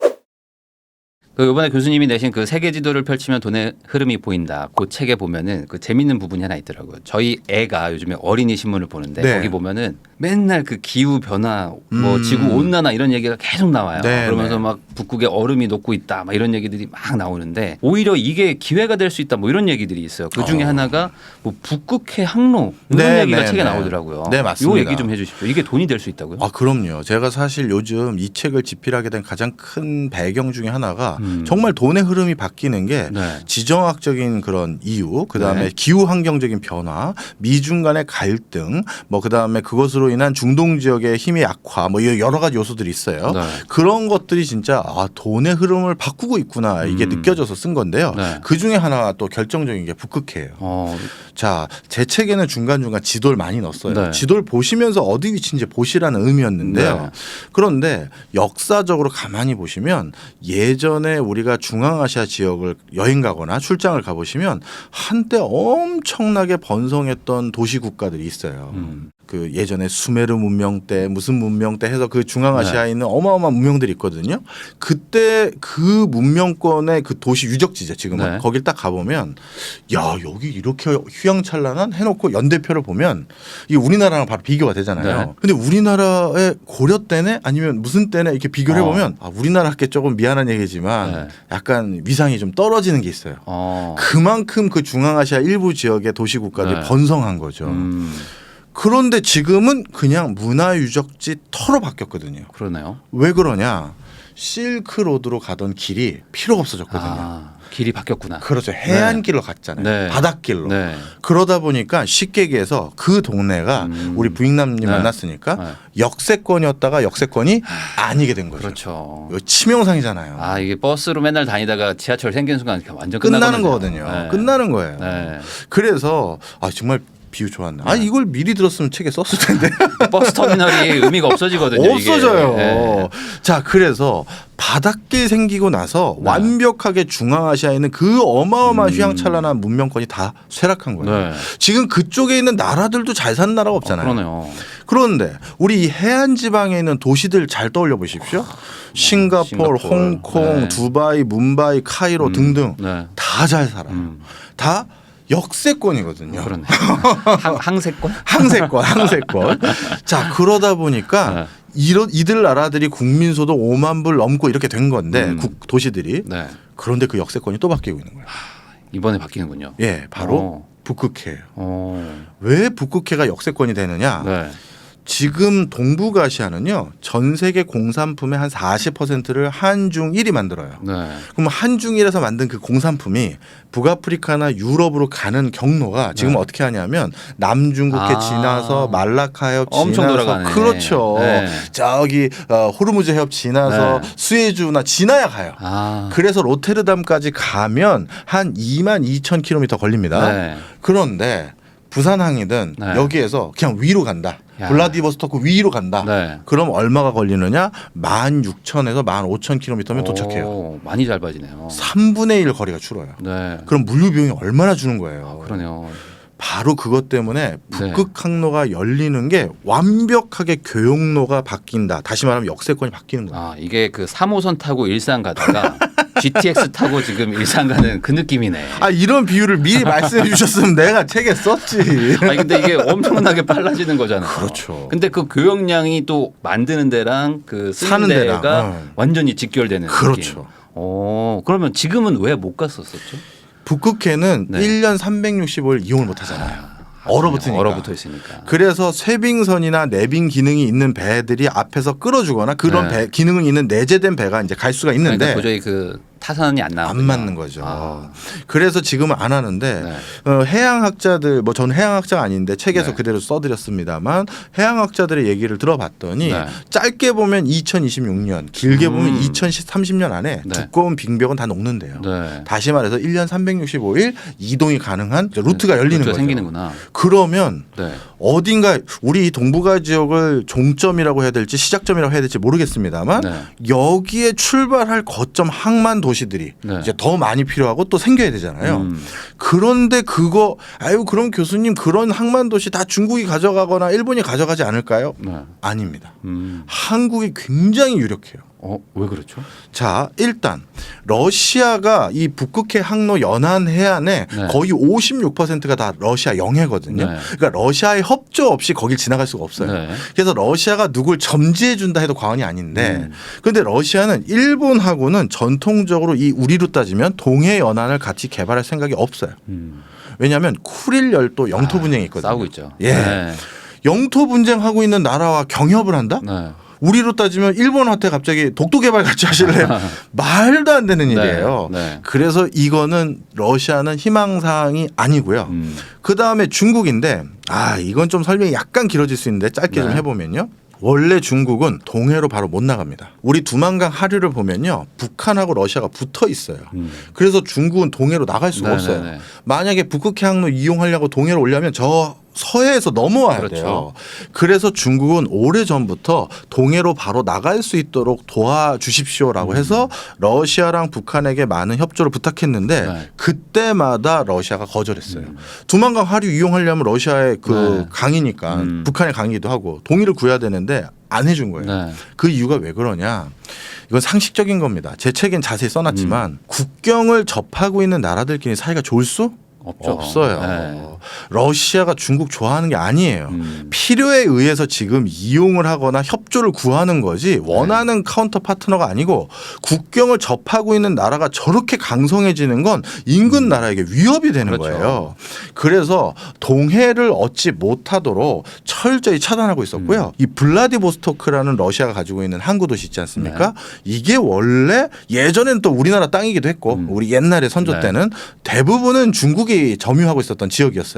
S2: 그 이번에 교수님이 내신 그 세계 지도를 펼치면 돈의 흐름이 보인다. 그 책에 보면은 그 재밌는 부분이 하나 있더라고요. 저희 애가 요즘에 어린이 신문을 보는데
S1: 네.
S2: 거기 보면은 맨날 그 기후 변화, 뭐 지구 온난화 이런 얘기가 계속 나와요.
S1: 네,
S2: 그러면서
S1: 네.
S2: 막 북극에 얼음이 녹고 있다, 막 이런 얘기들이 막 나오는데 오히려 이게 기회가 될 수 있다, 뭐 이런 얘기들이 있어요. 그 중에 하나가 뭐 북극해 항로 이런
S1: 네,
S2: 얘기가
S1: 네,
S2: 책에
S1: 네.
S2: 나오더라고요.
S1: 네, 맞습니다.
S2: 이 얘기 좀 해주십시오. 이게 돈이 될 수 있다고요?
S1: 아 그럼요. 제가 사실 요즘 이 책을 집필하게 된 가장 큰 배경 중에 하나가 정말 돈의 흐름이 바뀌는 게
S2: 네.
S1: 지정학적인 그런 이유, 그 다음에
S2: 네.
S1: 기후 환경적인 변화, 미중 간의 갈등, 뭐 그 다음에 그것으로 인한 중동 지역의 힘의 약화, 뭐 여러 가지 요소들이 있어요.
S2: 네.
S1: 그런 것들이 진짜 아 돈의 흐름을 바꾸고 있구나 이게 느껴져서 쓴 건데요.
S2: 네.
S1: 그 중에 하나가 또 결정적인 게 북극해예요. 자, 제 책에는 중간중간 지도를 많이 넣었어요.
S2: 네.
S1: 지도를 보시면서 어디 위치인지 보시라는 의미였는데요.
S2: 네.
S1: 그런데 역사적으로 가만히 보시면 예전에 우리가 중앙아시아 지역을 여행 가거나 출장을 가보시면 한때 엄청나게 번성했던 도시 국가들이 있어요. 그 예전에 수메르 문명 때 무슨 문명 때 해서 그 중앙아시아에 있는 어마어마한 문명들이 있거든요. 그때 그 문명권의 그 도시 유적지죠. 지금은
S2: 네.
S1: 거길 딱 가보면 야 여기 이렇게 휘황찬란한 해놓고 연대표를 보면 이게 우리나라랑 바로 비교가 되잖아요.
S2: 네.
S1: 근데 우리나라의 고려 때네 아니면 무슨 때네 이렇게 비교를 해보면 아, 우리나라께 조금 미안한 얘기지만
S2: 네.
S1: 약간 위상이 좀 떨어지는 게 있어요. 그만큼 그 중앙아시아 일부 지역의 도시 국가들이
S2: 네.
S1: 번성한 거죠. 그런데 지금은 그냥 문화유적지 터로 바뀌었거든요.
S2: 그러네요.
S1: 왜 그러냐? 실크로드로 가던 길이 필요가 없어졌거든요.
S2: 아, 길이 바뀌었구나.
S1: 그렇죠. 해안길로 갔잖아요.
S2: 네.
S1: 바닷길로.
S2: 네.
S1: 그러다 보니까 쉽게 얘기해서 그 동네가 우리 부익남님
S2: 네.
S1: 만났으니까
S2: 네.
S1: 역세권이었다가 역세권이 아니게 된 거죠.
S2: 그렇죠.
S1: 이거 치명상이잖아요.
S2: 아, 이게 버스로 맨날 다니다가 지하철 생기는 순간 완전
S1: 끝나는
S2: 끝나거든요.
S1: 거거든요.
S2: 네.
S1: 끝나는 거예요.
S2: 네.
S1: 그래서 정말 비유 좋았네. 이걸 미리 들었으면 책에 썼을 텐데.
S2: 버스 터미널이 의미가 없어지거든요.
S1: 없어져요.
S2: 이게. 네.
S1: 자, 그래서 바닷길 생기고 나서
S2: 네.
S1: 완벽하게 중앙아시아에 있는 그 어마어마한 휘황찬란한 문명권이 다 쇠락한 거예요.
S2: 네.
S1: 지금 그쪽에 있는 나라들도 잘 사는 나라가 없잖아요.
S2: 그러네요.
S1: 그런데 우리 이 해안 지방에 있는 도시들 잘 떠올려 보십시오. 싱가포르, 홍콩,
S2: 네.
S1: 두바이, 뭄바이, 카이로 등등
S2: 네.
S1: 다 잘 살아요. 다 역세권이거든요.
S2: 그러네. 항세권?
S1: 항세권. 자, 그러다 보니까 이들 나라들이 국민소득 5만 불 넘고 이렇게 된 건데 도시들이.
S2: 네.
S1: 그런데 그 역세권이 또 바뀌고 있는 거예요.
S2: 이번에 바뀌는군요.
S1: 예, 바로 북극해예요.
S2: 어.
S1: 왜 북극해가 역세권이 되느냐?
S2: 네.
S1: 지금 동북아시아는요, 전 세계 공산품의 한 40%를 한중일이 만들어요.
S2: 네.
S1: 그럼 한중일에서 만든 그 공산품이 북아프리카나 유럽으로 가는 경로가 지금
S2: 네.
S1: 어떻게 하냐면 남중국해 지나서 말라카 해협
S2: 엄청
S1: 지나서
S2: 돌아가네.
S1: 그렇죠.
S2: 네.
S1: 저기 호르무즈 해협 지나서
S2: 네.
S1: 수에즈나 지나야 가요.
S2: 아.
S1: 그래서 로테르담까지 가면 한 22,000km 걸립니다.
S2: 네.
S1: 그런데 부산항이든
S2: 네.
S1: 여기에서 그냥 위로 간다.
S2: 야.
S1: 블라디보스토크 위로 간다.
S2: 네.
S1: 그럼 얼마가 걸리느냐? 16,000에서 15,000km면 도착해요.
S2: 오, 많이 잘 빠지네요.
S1: 3분의 1 거리가 줄어요.
S2: 네.
S1: 그럼 물류 비용이 얼마나 주는 거예요?
S2: 그러네요.
S1: 바로 그것 때문에 북극 항로가 열리는 게 완벽하게 교역로가 바뀐다. 다시 말하면 역세권이 바뀌는 거예요.
S2: 아, 이게 그 3호선 타고 일산 가다가 GTX 타고 지금 일산 가는 그 느낌이네.
S1: 이런 비유를 미리 말씀해 주셨으면 내가 책에 썼지.
S2: 아니 근데 이게 엄청나게 빨라지는 거잖아요.
S1: 그렇죠.
S2: 근데 그 교역량이 또 만드는 데랑 그 쓰는
S1: 사는 데랑,
S2: 데가 완전히 직결되는
S1: 그렇죠.
S2: 느낌. 그러면 지금은 왜 못 갔었었죠?
S1: 북극해는
S2: 네.
S1: 1년 365일 이용을 못 하잖아요. 얼어붙으니까.
S2: 얼어붙어 있으니까.
S1: 그래서 쇠빙선이나 내빙 기능이 있는 배들이 앞에서 끌어주거나 그런
S2: 네.
S1: 배 기능은 있는 내재된 배가 이제 갈 수가 있는데
S2: 그러니까 도저히 그 타산이 안 나와.
S1: 안 맞는 거죠. 그래서 지금은 안 하는데
S2: 네.
S1: 해양학자들 뭐 저는 해양학자가 아닌데 책에서
S2: 네.
S1: 그대로 써드렸습니다만 해양학자들의 얘기를 들어봤더니
S2: 네.
S1: 짧게 보면 2026년 길게 보면 2030년 안에
S2: 네.
S1: 두꺼운 빙벽은 다 녹는데요.
S2: 네.
S1: 다시 말해서 1년 365일 이동이 가능한 루트가 열리는
S2: 루트가
S1: 거죠.
S2: 생기는구나.
S1: 그러면
S2: 네.
S1: 어딘가 우리 동북아 지역을 종점이라고 해야 될지 시작점이라고 해야 될지 모르겠습니다만
S2: 네.
S1: 여기에 출발할 거점 항만 도시들이
S2: 네.
S1: 이제 더 많이 필요하고 또 생겨야 되잖아요. 그런데 그럼 교수님 그런 항만 도시 다 중국이 가져가거나 일본이 가져가지 않을까요?
S2: 네.
S1: 아닙니다. 한국이 굉장히 유력해요.
S2: 왜 그렇죠?
S1: 자, 일단 러시아가 이 북극해 항로 연안 해안에
S2: 네.
S1: 거의 56%가 다 러시아 영해거든요.
S2: 네.
S1: 그러니까 러시아의 협조 없이 거길 지나갈 수가 없어요.
S2: 네.
S1: 그래서 러시아가 누굴 점지해 준다 해도 과언이 아닌데 그런데 러시아는 일본하고는 전통적으로 이 우리로 따지면 동해 연안을 같이 개발할 생각이 없어요. 왜냐하면 쿠릴 열도 영토 분쟁이 있거든요.
S2: 싸우고 있죠.
S1: 예.
S2: 네.
S1: 영토 분쟁하고 있는 나라와 경협을 한다?
S2: 네.
S1: 우리로 따지면 일본한테 갑자기 독도 개발 같이 하실래요? 말도 안 되는 일이에요.
S2: 네.
S1: 그래서 이거는 러시아는 희망사항이 아니고요. 그 다음에 중국인데 이건 좀 설명이 약간 길어질 수 있는데 짧게 좀
S2: 네.
S1: 해보면요. 원래 중국은 동해로 바로 못 나갑니다. 우리 두만강 하류를 보면요. 북한하고 러시아가 붙어 있어요. 그래서 중국은 동해로 나갈 수가 없어요.
S2: 네네네.
S1: 만약에 북극해 항로 이용하려고 동해로 오려면 저 서해에서 넘어와야
S2: 그렇죠.
S1: 돼요. 그래서 중국은 오래전부터 동해로 바로 나갈 수 있도록 도와주십시오라고 해서 러시아랑 북한에게 많은 협조를 부탁했는데
S2: 네.
S1: 그때마다 러시아가 거절했어요. 두만강 하류 이용하려면 러시아의 그
S2: 네.
S1: 강이니까 북한의 강이기도 하고 동의를 구해야 되는데 안 해준 거예요.
S2: 네.
S1: 그 이유가 왜 그러냐. 이건 상식적인 겁니다. 제 책엔 자세히 써놨지만 국경을 접하고 있는 나라들끼리 사이가 좋을 수
S2: 없죠.
S1: 없어요.
S2: 네.
S1: 러시아가 중국 좋아하는 게 아니에요.
S2: 음.
S1: 필요에 의해서 지금 이용을 하거나 협조를 구하는 거지 원하는 카운터 파트너가 아니고 국경을 접하고 있는 나라가 저렇게 강성해지는 건 인근 나라에게 위협이 되는
S2: 그렇죠.
S1: 거예요. 그래서 동해를 얻지 못하도록 철저히 차단하고 있었고요. 이 블라디보스토크라는 러시아가 가지고 있는 항구 도시 있지 않습니까? 이게 원래 예전에는 또 우리나라 땅이기도 했고 우리 옛날에 선조
S2: 네.
S1: 때는 대부분은 중국이 점유하고 있었던 지역이었어요.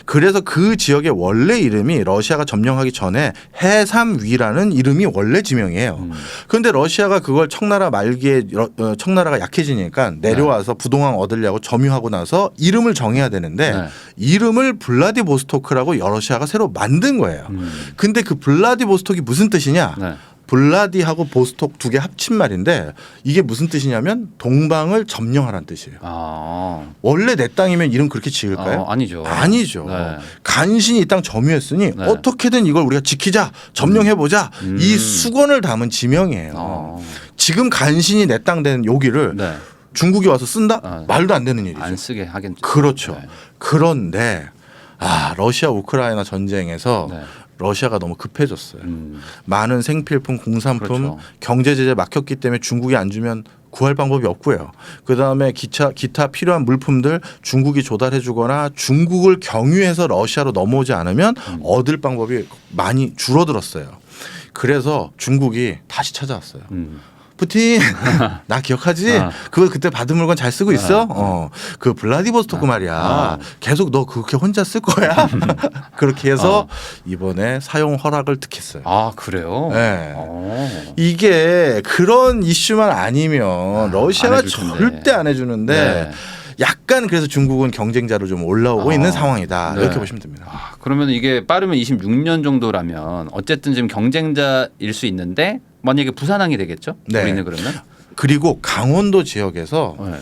S1: 그래서 그 지역의 원래 이름이 러시아가 점령하기 전에 해삼위라는 이름이 원래 지명이에요. 그런데 러시아가 그걸 청나라 말기에 청나라가 약해지니까 내려와서 부동항 얻으려고 점유하고 나서 이름을 정해야 되는데
S2: 네.
S1: 이름을 블라디보스토크라고 러시아가 새로 만든 거예요. 근데 그 블라디보스톡이 무슨 뜻이냐?
S2: 네.
S1: 블라디하고 보스톡 두 개 합친 말인데 이게 무슨 뜻이냐면 동방을 점령하라는 뜻이에요.
S2: 아.
S1: 원래 내 땅이면 이름 그렇게 지을까요?
S2: 아니죠.
S1: 아니죠.
S2: 네.
S1: 간신히 이 땅 점유했으니
S2: 네.
S1: 어떻게든 이걸 우리가 지키자, 점령해보자. 이 수건을 담은 지명이에요. 지금 간신히 내 땅 된 여기를
S2: 네.
S1: 중국이 와서 쓴다? 말도 안 되는 일이죠.
S2: 안 쓰게 하겠죠.
S1: 그렇죠.
S2: 네.
S1: 그런데 러시아 우크라이나 전쟁에서
S2: 네.
S1: 러시아가 너무 급해졌어요. 많은 생필품, 공산품,
S2: 그렇죠.
S1: 경제 제재 막혔기 때문에 중국이 안 주면 구할 방법이 없고요. 그다음에 기타 필요한 물품들 중국이 조달해 주거나 중국을 경유해서 러시아로 넘어오지 않으면 얻을 방법이 많이 줄어들었어요. 그래서 중국이 다시 찾아왔어요. 푸틴 나 기억하지? 그거 그때 받은 물건 잘 쓰고 있어? 그 블라디보스토크 말이야. 계속 너 그렇게 혼자 쓸 거야? 그렇게 해서 이번에 사용 허락을 득했어요.
S2: 아 그래요?
S1: 네.
S2: 오.
S1: 이게 그런 이슈만 아니면 러시아가
S2: 안 해줄 텐데.
S1: 절대 안 해주는데
S2: 네.
S1: 약간 그래서 중국은 경쟁자로 좀 올라오고 있는 상황이다.
S2: 네.
S1: 이렇게 보시면 됩니다.
S2: 그러면 이게 빠르면 26년 정도라면 어쨌든 지금 경쟁자일 수 있는데 만약에 부산항이 되겠죠?
S1: 네.
S2: 우리는 그러면
S1: 그리고 강원도 지역에서
S2: 네.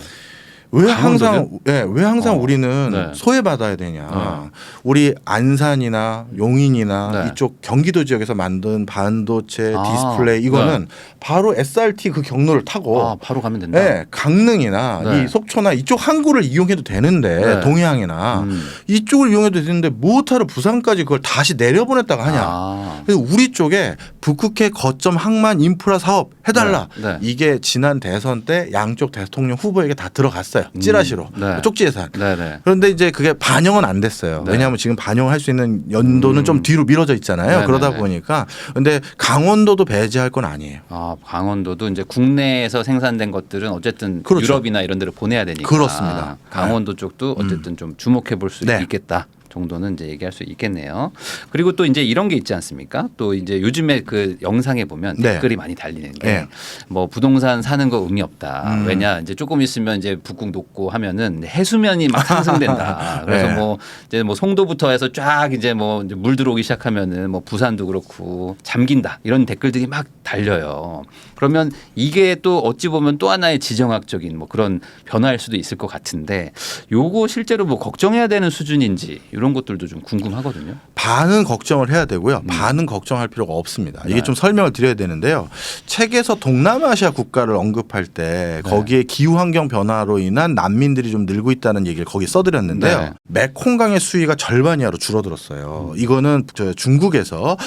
S1: 왜
S2: 강원도죠?
S1: 항상 우리는
S2: 네.
S1: 소외받아야 되냐. 우리 안산이나 용인이나
S2: 네.
S1: 이쪽 경기도 지역에서 만든 반도체
S2: 아,
S1: 디스플레이 이거는 바로 SRT 그 경로를 타고
S2: 바로 가면 된다.
S1: 네, 강릉이나
S2: 네.
S1: 이 속초나 이쪽 항구를 이용해도 되는데
S2: 네.
S1: 동해항이나 이쪽을 이용해도 되는데 뭐하러 부산까지 그걸 다시 내려보냈다가 하냐. 그래서 우리 쪽에 북극해 거점 항만 인프라 사업 해달라.
S2: 네. 네.
S1: 이게 지난 대선 때 양쪽 대통령 후보에게 다 들어갔어요. 찌라시로
S2: 네.
S1: 쪽지 예산.
S2: 네네.
S1: 그런데 이제 그게 반영은 안 됐어요.
S2: 네.
S1: 왜냐하면 지금 반영할 수 있는 연도는 좀 뒤로 미뤄져 있잖아요.
S2: 네네네.
S1: 그러다 보니까 근데 강원도도 배제할 건 아니에요.
S2: 강원도도 이제 국내에서 생산된 것들은 어쨌든
S1: 그렇죠.
S2: 유럽이나 이런 데를 보내야 되니까.
S1: 그렇습니다.
S2: 강원도 쪽도 어쨌든 좀 주목해 볼 수
S1: 네.
S2: 있겠다. 정도는 이제 얘기할 수 있겠네요. 그리고 또 이제 이런 게 있지 않습니까? 또 이제 요즘에 그 영상에 보면
S1: 네.
S2: 댓글이 많이 달리는 게
S1: 네.
S2: 뭐 부동산 사는 거 의미 없다. 왜냐 이제 조금 있으면 이제 북극 녹고 하면은 해수면이 막 상승된다. 그래서
S1: 네.
S2: 뭐 이제 뭐 송도부터 해서 쫙 이제 뭐 이제 물 들어오기 시작하면은 뭐 부산도 그렇고 잠긴다 이런 댓글들이 막 달려요. 그러면 이게 또 어찌 보면 또 하나의 지정학적인 뭐 그런 변화일 수도 있을 것 같은데 요거 실제로 뭐 걱정해야 되는 수준인지 이런 것들도 좀 궁금하거든요.
S1: 반은 걱정을 해야 되고요. 반은 걱정할 필요가 없습니다. 이게
S2: 네.
S1: 좀 설명을 드려야 되는데요. 책에서 동남아시아 국가를 언급할 때 거기에 기후 환경 변화로 인한 난민들이 좀 늘고 있다는 얘기를 거기 써드렸는데요.
S2: 네.
S1: 메콩강의 수위가 절반 이하로 줄어들었어요. 이거는 중국에서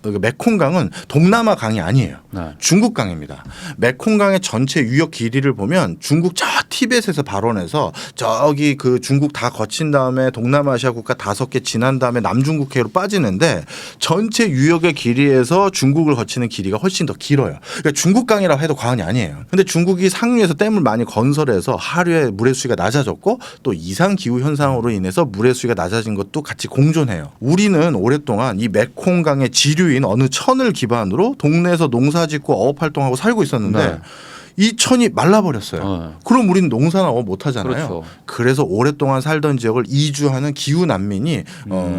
S2: 네.
S1: 메콩강은 동남아 강이 아니에요.
S2: 네.
S1: 중국 강입니다. 메콩강의 전체 유역 길이를 보면 중국 저 티벳에서 발원해서 저기 그 중국 다 거친 다음에 동남아시아 국가 5개 지난 다음에 남중국해로 빠지는데 전체 유역의 길이에서 중국을 거치는 길이가 훨씬 더 길어요. 그러니까 중국강이라고 해도 과언이 아니에요. 근데 중국이 상류에서 댐을 많이 건설해서 하류의 물의 수위가 낮아졌고 또 이상 기후 현상으로 인해서 물의 수위가 낮아진 것도 같이 공존해요. 우리는 오랫동안 이 메콩강의 지류인 어느 천을 기반으로 동네에서 농사짓고 어업 활동하고 살고 있었는데
S2: 네.
S1: 이 천이 말라버렸어요. 그럼 우리는 농사나 어업 못하잖아요.
S2: 그렇죠.
S1: 그래서 오랫동안 살던 지역을 이주하는 기후 난민이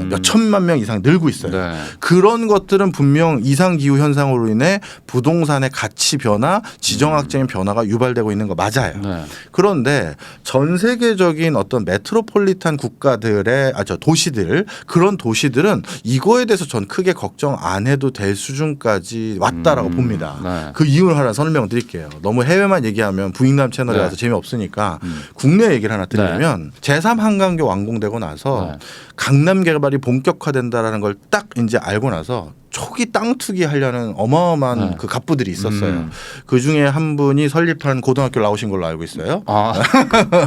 S1: 몇 천만 명 이상 늘고 있어요.
S2: 네.
S1: 그런 것들은 분명 이상 기후 현상으로 인해 부동산의 가치 변화, 지정학적인 변화가 유발되고 있는 거 맞아요.
S2: 네.
S1: 그런데 전 세계적인 어떤 메트로폴리탄 국가들의 도시들 그런 도시들은 이거에 대해서 전 크게 걱정 안 해도 될 수준까지 왔다라고 봅니다.
S2: 네.
S1: 그 이유를 하나 설명드릴게요. 너무 해외만 얘기하면 부익남 채널에
S2: 네.
S1: 와서 재미없으니까 국내 얘기를 하나 드리면 제3 한강교 완공되고 나서
S2: 네.
S1: 강남 개발이 본격화된다라는 걸 딱 이제 알고 나서 초기 땅 투기 하려는 어마어마한
S2: 네.
S1: 그 갑부들이 있었어요. 그 중에 한 분이 설립한 고등학교 나오신 걸로 알고 있어요.
S2: 아,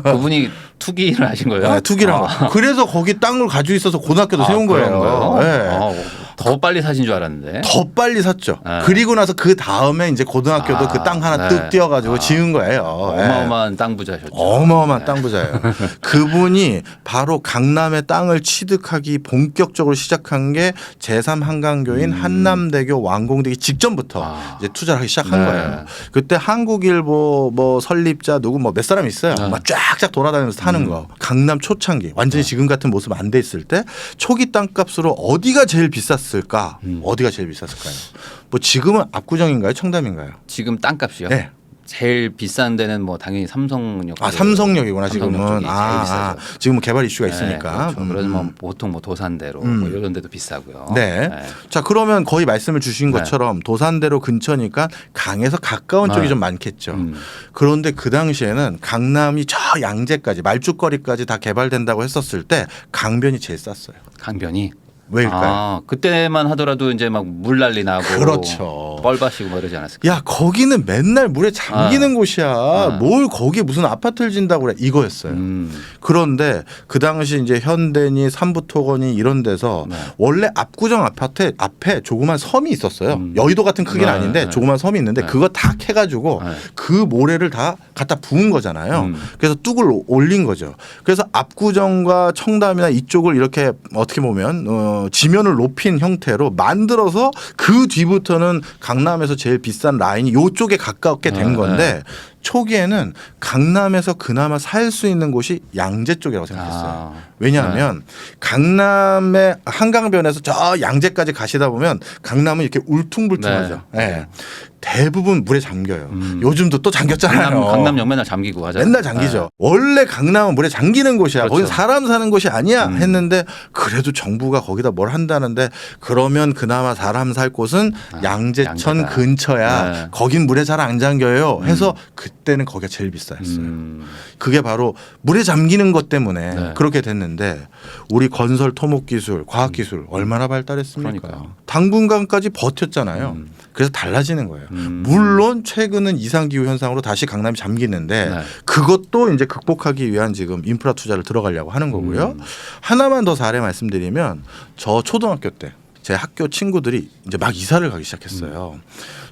S2: 그분이 투기를 하신 거예요?
S1: 네, 투기를 한 거. 그래서 거기 땅을 가지고 있어서 고등학교도 세운
S2: 그런
S1: 거예요. 네.
S2: 더 빨리 사신 줄 알았는데.
S1: 더 빨리 샀죠.
S2: 네.
S1: 그리고 나서 그 다음에 이제 고등학교도 그 땅 하나 뚝 띄워가지고 지은 거예요.
S2: 어마어마한 땅 부자셨죠.
S1: 어마어마한 땅 부자예요. 그분이 바로 강남의 땅을 취득하기 본격적으로 시작한 게 제3 한강교인 한남대교 완공되기 직전부터 이제 투자를 하기 시작한
S2: 네.
S1: 거예요. 그때 한국일보 뭐 설립자 누구 뭐 몇 사람 있어요.
S2: 네.
S1: 막 쫙쫙 돌아다니면서 타는 거. 강남 초창기 완전히 지금 같은 모습 안 돼 있을 때 초기 땅값으로 어디가 제일 비쌌을까? 어디가 제일 비쌌을까요? 뭐 지금은 압구정인가요? 청담인가요?
S2: 지금 땅값이요?
S1: 네.
S2: 제일 비싼 데는 뭐 당연히 삼성역.
S1: 아 삼성역이구나
S2: 삼성역
S1: 지금은.
S2: 쪽이 제일 비싸죠.
S1: 지금은 개발 이슈가
S2: 네,
S1: 있으니까.
S2: 그렇죠. 그래서 뭐 보통 뭐 도산대로 뭐 이런 데도 비싸고요.
S1: 네. 자 그러면 거의 말씀을 주신
S2: 네.
S1: 것처럼 도산대로 근처니까 강에서 가까운 쪽이
S2: 네.
S1: 좀 많겠죠. 그런데 그 당시에는 강남이 저 양재까지 말죽거리까지 다 개발된다고 했었을 때 강변이 제일 쌌어요.
S2: 강변이.
S1: 왜일까요?
S2: 아, 그때만 하더라도 이제 막 물 난리 나고
S1: 그렇죠.
S2: 뻘밭이고 뭐 이러지 않았을까?
S1: 야 거기는 맨날 물에 잠기는 곳이야. 뭘 거기에 무슨 아파트를 진다고 그래 이거였어요. 그런데 그 당시 이제 현대니 삼부토건이 이런 데서
S2: 네.
S1: 원래 압구정 아파트 앞에 조그만 섬이 있었어요. 여의도 같은 크기는
S2: 네,
S1: 아닌데
S2: 네.
S1: 조그만 섬이 있는데
S2: 네.
S1: 그거 다 캐가지고
S2: 네.
S1: 그 모래를 다 갖다 부은 거잖아요. 그래서 뚝을 올린 거죠. 그래서 압구정과 청담이나 이쪽을 이렇게 어떻게 보면 지면을 높인 형태로 만들어서 그 뒤부터는 강남에서 제일 비싼 라인이 이쪽에 가깝게 된 건데 초기에는 강남에서 그나마 살 수 있는 곳이 양재 쪽이라고 생각했어요. 왜냐하면 강남의 한강변에서 저 양재까지 가시다 보면 강남은 이렇게 울퉁불퉁하죠. 네. 대부분 물에 잠겨요. 요즘도 또 잠겼잖아요.
S2: 강남역 맨날 잠기고 하잖아요.
S1: 맨날 잠기죠. 원래 강남은 물에 잠기는 곳이야.
S2: 그렇죠.
S1: 거기 사람 사는 곳이 아니야 했는데 그래도 정부가 거기다 뭘 한다는데 그러면 그나마 사람 살 곳은 양재천
S2: 양재다.
S1: 근처야.
S2: 네.
S1: 거긴 물에 잘 안 잠겨요. 해서 그때는 거기가 제일 비쌌어요. 그게 바로 물에 잠기는 것 때문에
S2: 네.
S1: 그렇게 됐는데 우리 건설 토목 기술, 과학 기술 얼마나 발달했습니까?
S2: 그러니까요.
S1: 당분간까지 버텼잖아요. 그래서 달라지는 거예요. 물론 최근은 이상 기후 현상으로 다시 강남이 잠기는데
S2: 네.
S1: 그것도 이제 극복하기 위한 지금 인프라 투자를 들어가려고 하는 거고요. 하나만 더 사례 말씀드리면 저 초등학교 때 제 학교 친구들이 이제 막 이사를 가기 시작했어요.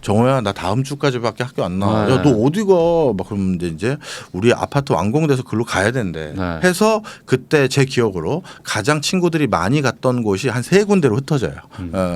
S1: 정호야 나 다음 주까지밖에 학교 안 나와.
S2: 네.
S1: 야 너 어디 가? 막 그러면 이제 우리 아파트 완공돼서 글로 가야 된대.
S2: 네.
S1: 해서 그때 제 기억으로 가장 친구들이 많이 갔던 곳이 한 세 군데로 흩어져요.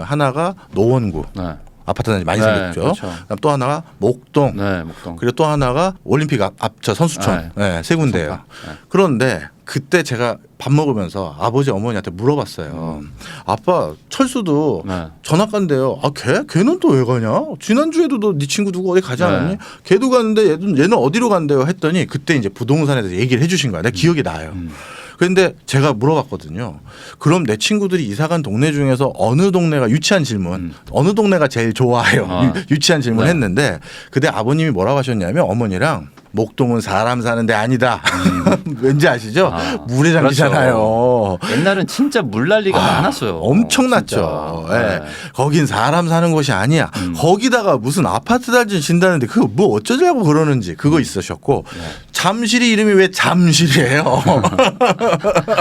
S1: 하나가 노원구.
S2: 네.
S1: 아파트는 많이
S2: 네,
S1: 생겼죠.
S2: 그렇죠.
S1: 그다음 또 하나가 목동.
S2: 네, 목동.
S1: 그리고 또 하나가 올림픽 앞저 선수촌. 네, 세 군데예요.
S2: 네.
S1: 그런데 그때 제가 밥 먹으면서 아버지 어머니한테 물어봤어요. 아빠 철수도
S2: 네.
S1: 전학 간대요. 아 걔는 또 왜 가냐? 지난주에도 너 네 친구 누구 어디 가지 않았니?
S2: 네.
S1: 걔도 갔는데 얘는 어디로 간대요? 했더니 그때 이제 부동산에 대해서 얘기를 해주신 거야. 내 기억이 나요. 그런데 제가 물어봤거든요. 그럼 내 친구들이 이사 간 동네 중에서 어느 동네가 유치한 질문, 어느 동네가 제일 좋아해요?
S2: 아.
S1: 유치한 질문
S2: 네.
S1: 했는데 그때 아버님이 뭐라고 하셨냐면 어머니랑 목동은 사람 사는 데 아니다. 왠지 아시죠?
S2: 아,
S1: 물에 잠기잖아요.
S2: 옛날은 진짜 물 난리가 많았어요.
S1: 엄청났죠.
S2: 진짜.
S1: 예.
S2: 네.
S1: 거긴 사람 사는 곳이 아니야. 거기다가 무슨 아파트 단지 진다는데 그거 뭐 어쩌자고 그러는지 그거 있으셨고 잠실이 이름이 왜 잠실이에요?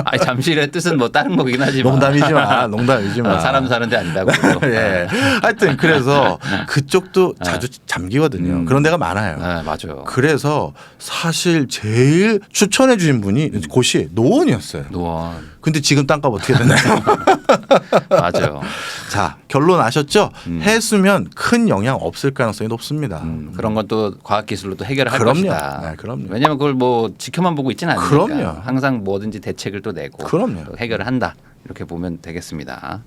S2: 아니, 잠실의 뜻은 뭐 다른 거긴 하지만
S1: 농담이지만 농담이지만
S2: 사람 사는 데 아니다고.
S1: 예. 하여튼 그래서 그쪽도 자주 잠기거든요. 그런 데가 많아요.
S2: 네, 맞아요.
S1: 그래서 사실 제일 추천해 주신 분이 곳이 노원이었어요.
S2: 노원.
S1: 근데 지금 땅값 어떻게 되나요?
S2: 맞아요.
S1: 자, 결론 아셨죠? 해수면 큰 영향 없을 가능성이 높습니다.
S2: 그런 건 또 과학기술로 또 해결을 할
S1: 그럼요.
S2: 것이다.
S1: 네, 그럼요.
S2: 왜냐하면 그걸 뭐 지켜만 보고 있지는 않으니까.
S1: 그럼요.
S2: 항상 뭐든지 대책을 또 내고
S1: 그럼요.
S2: 또 해결을 한다. 이렇게 보면 되겠습니다.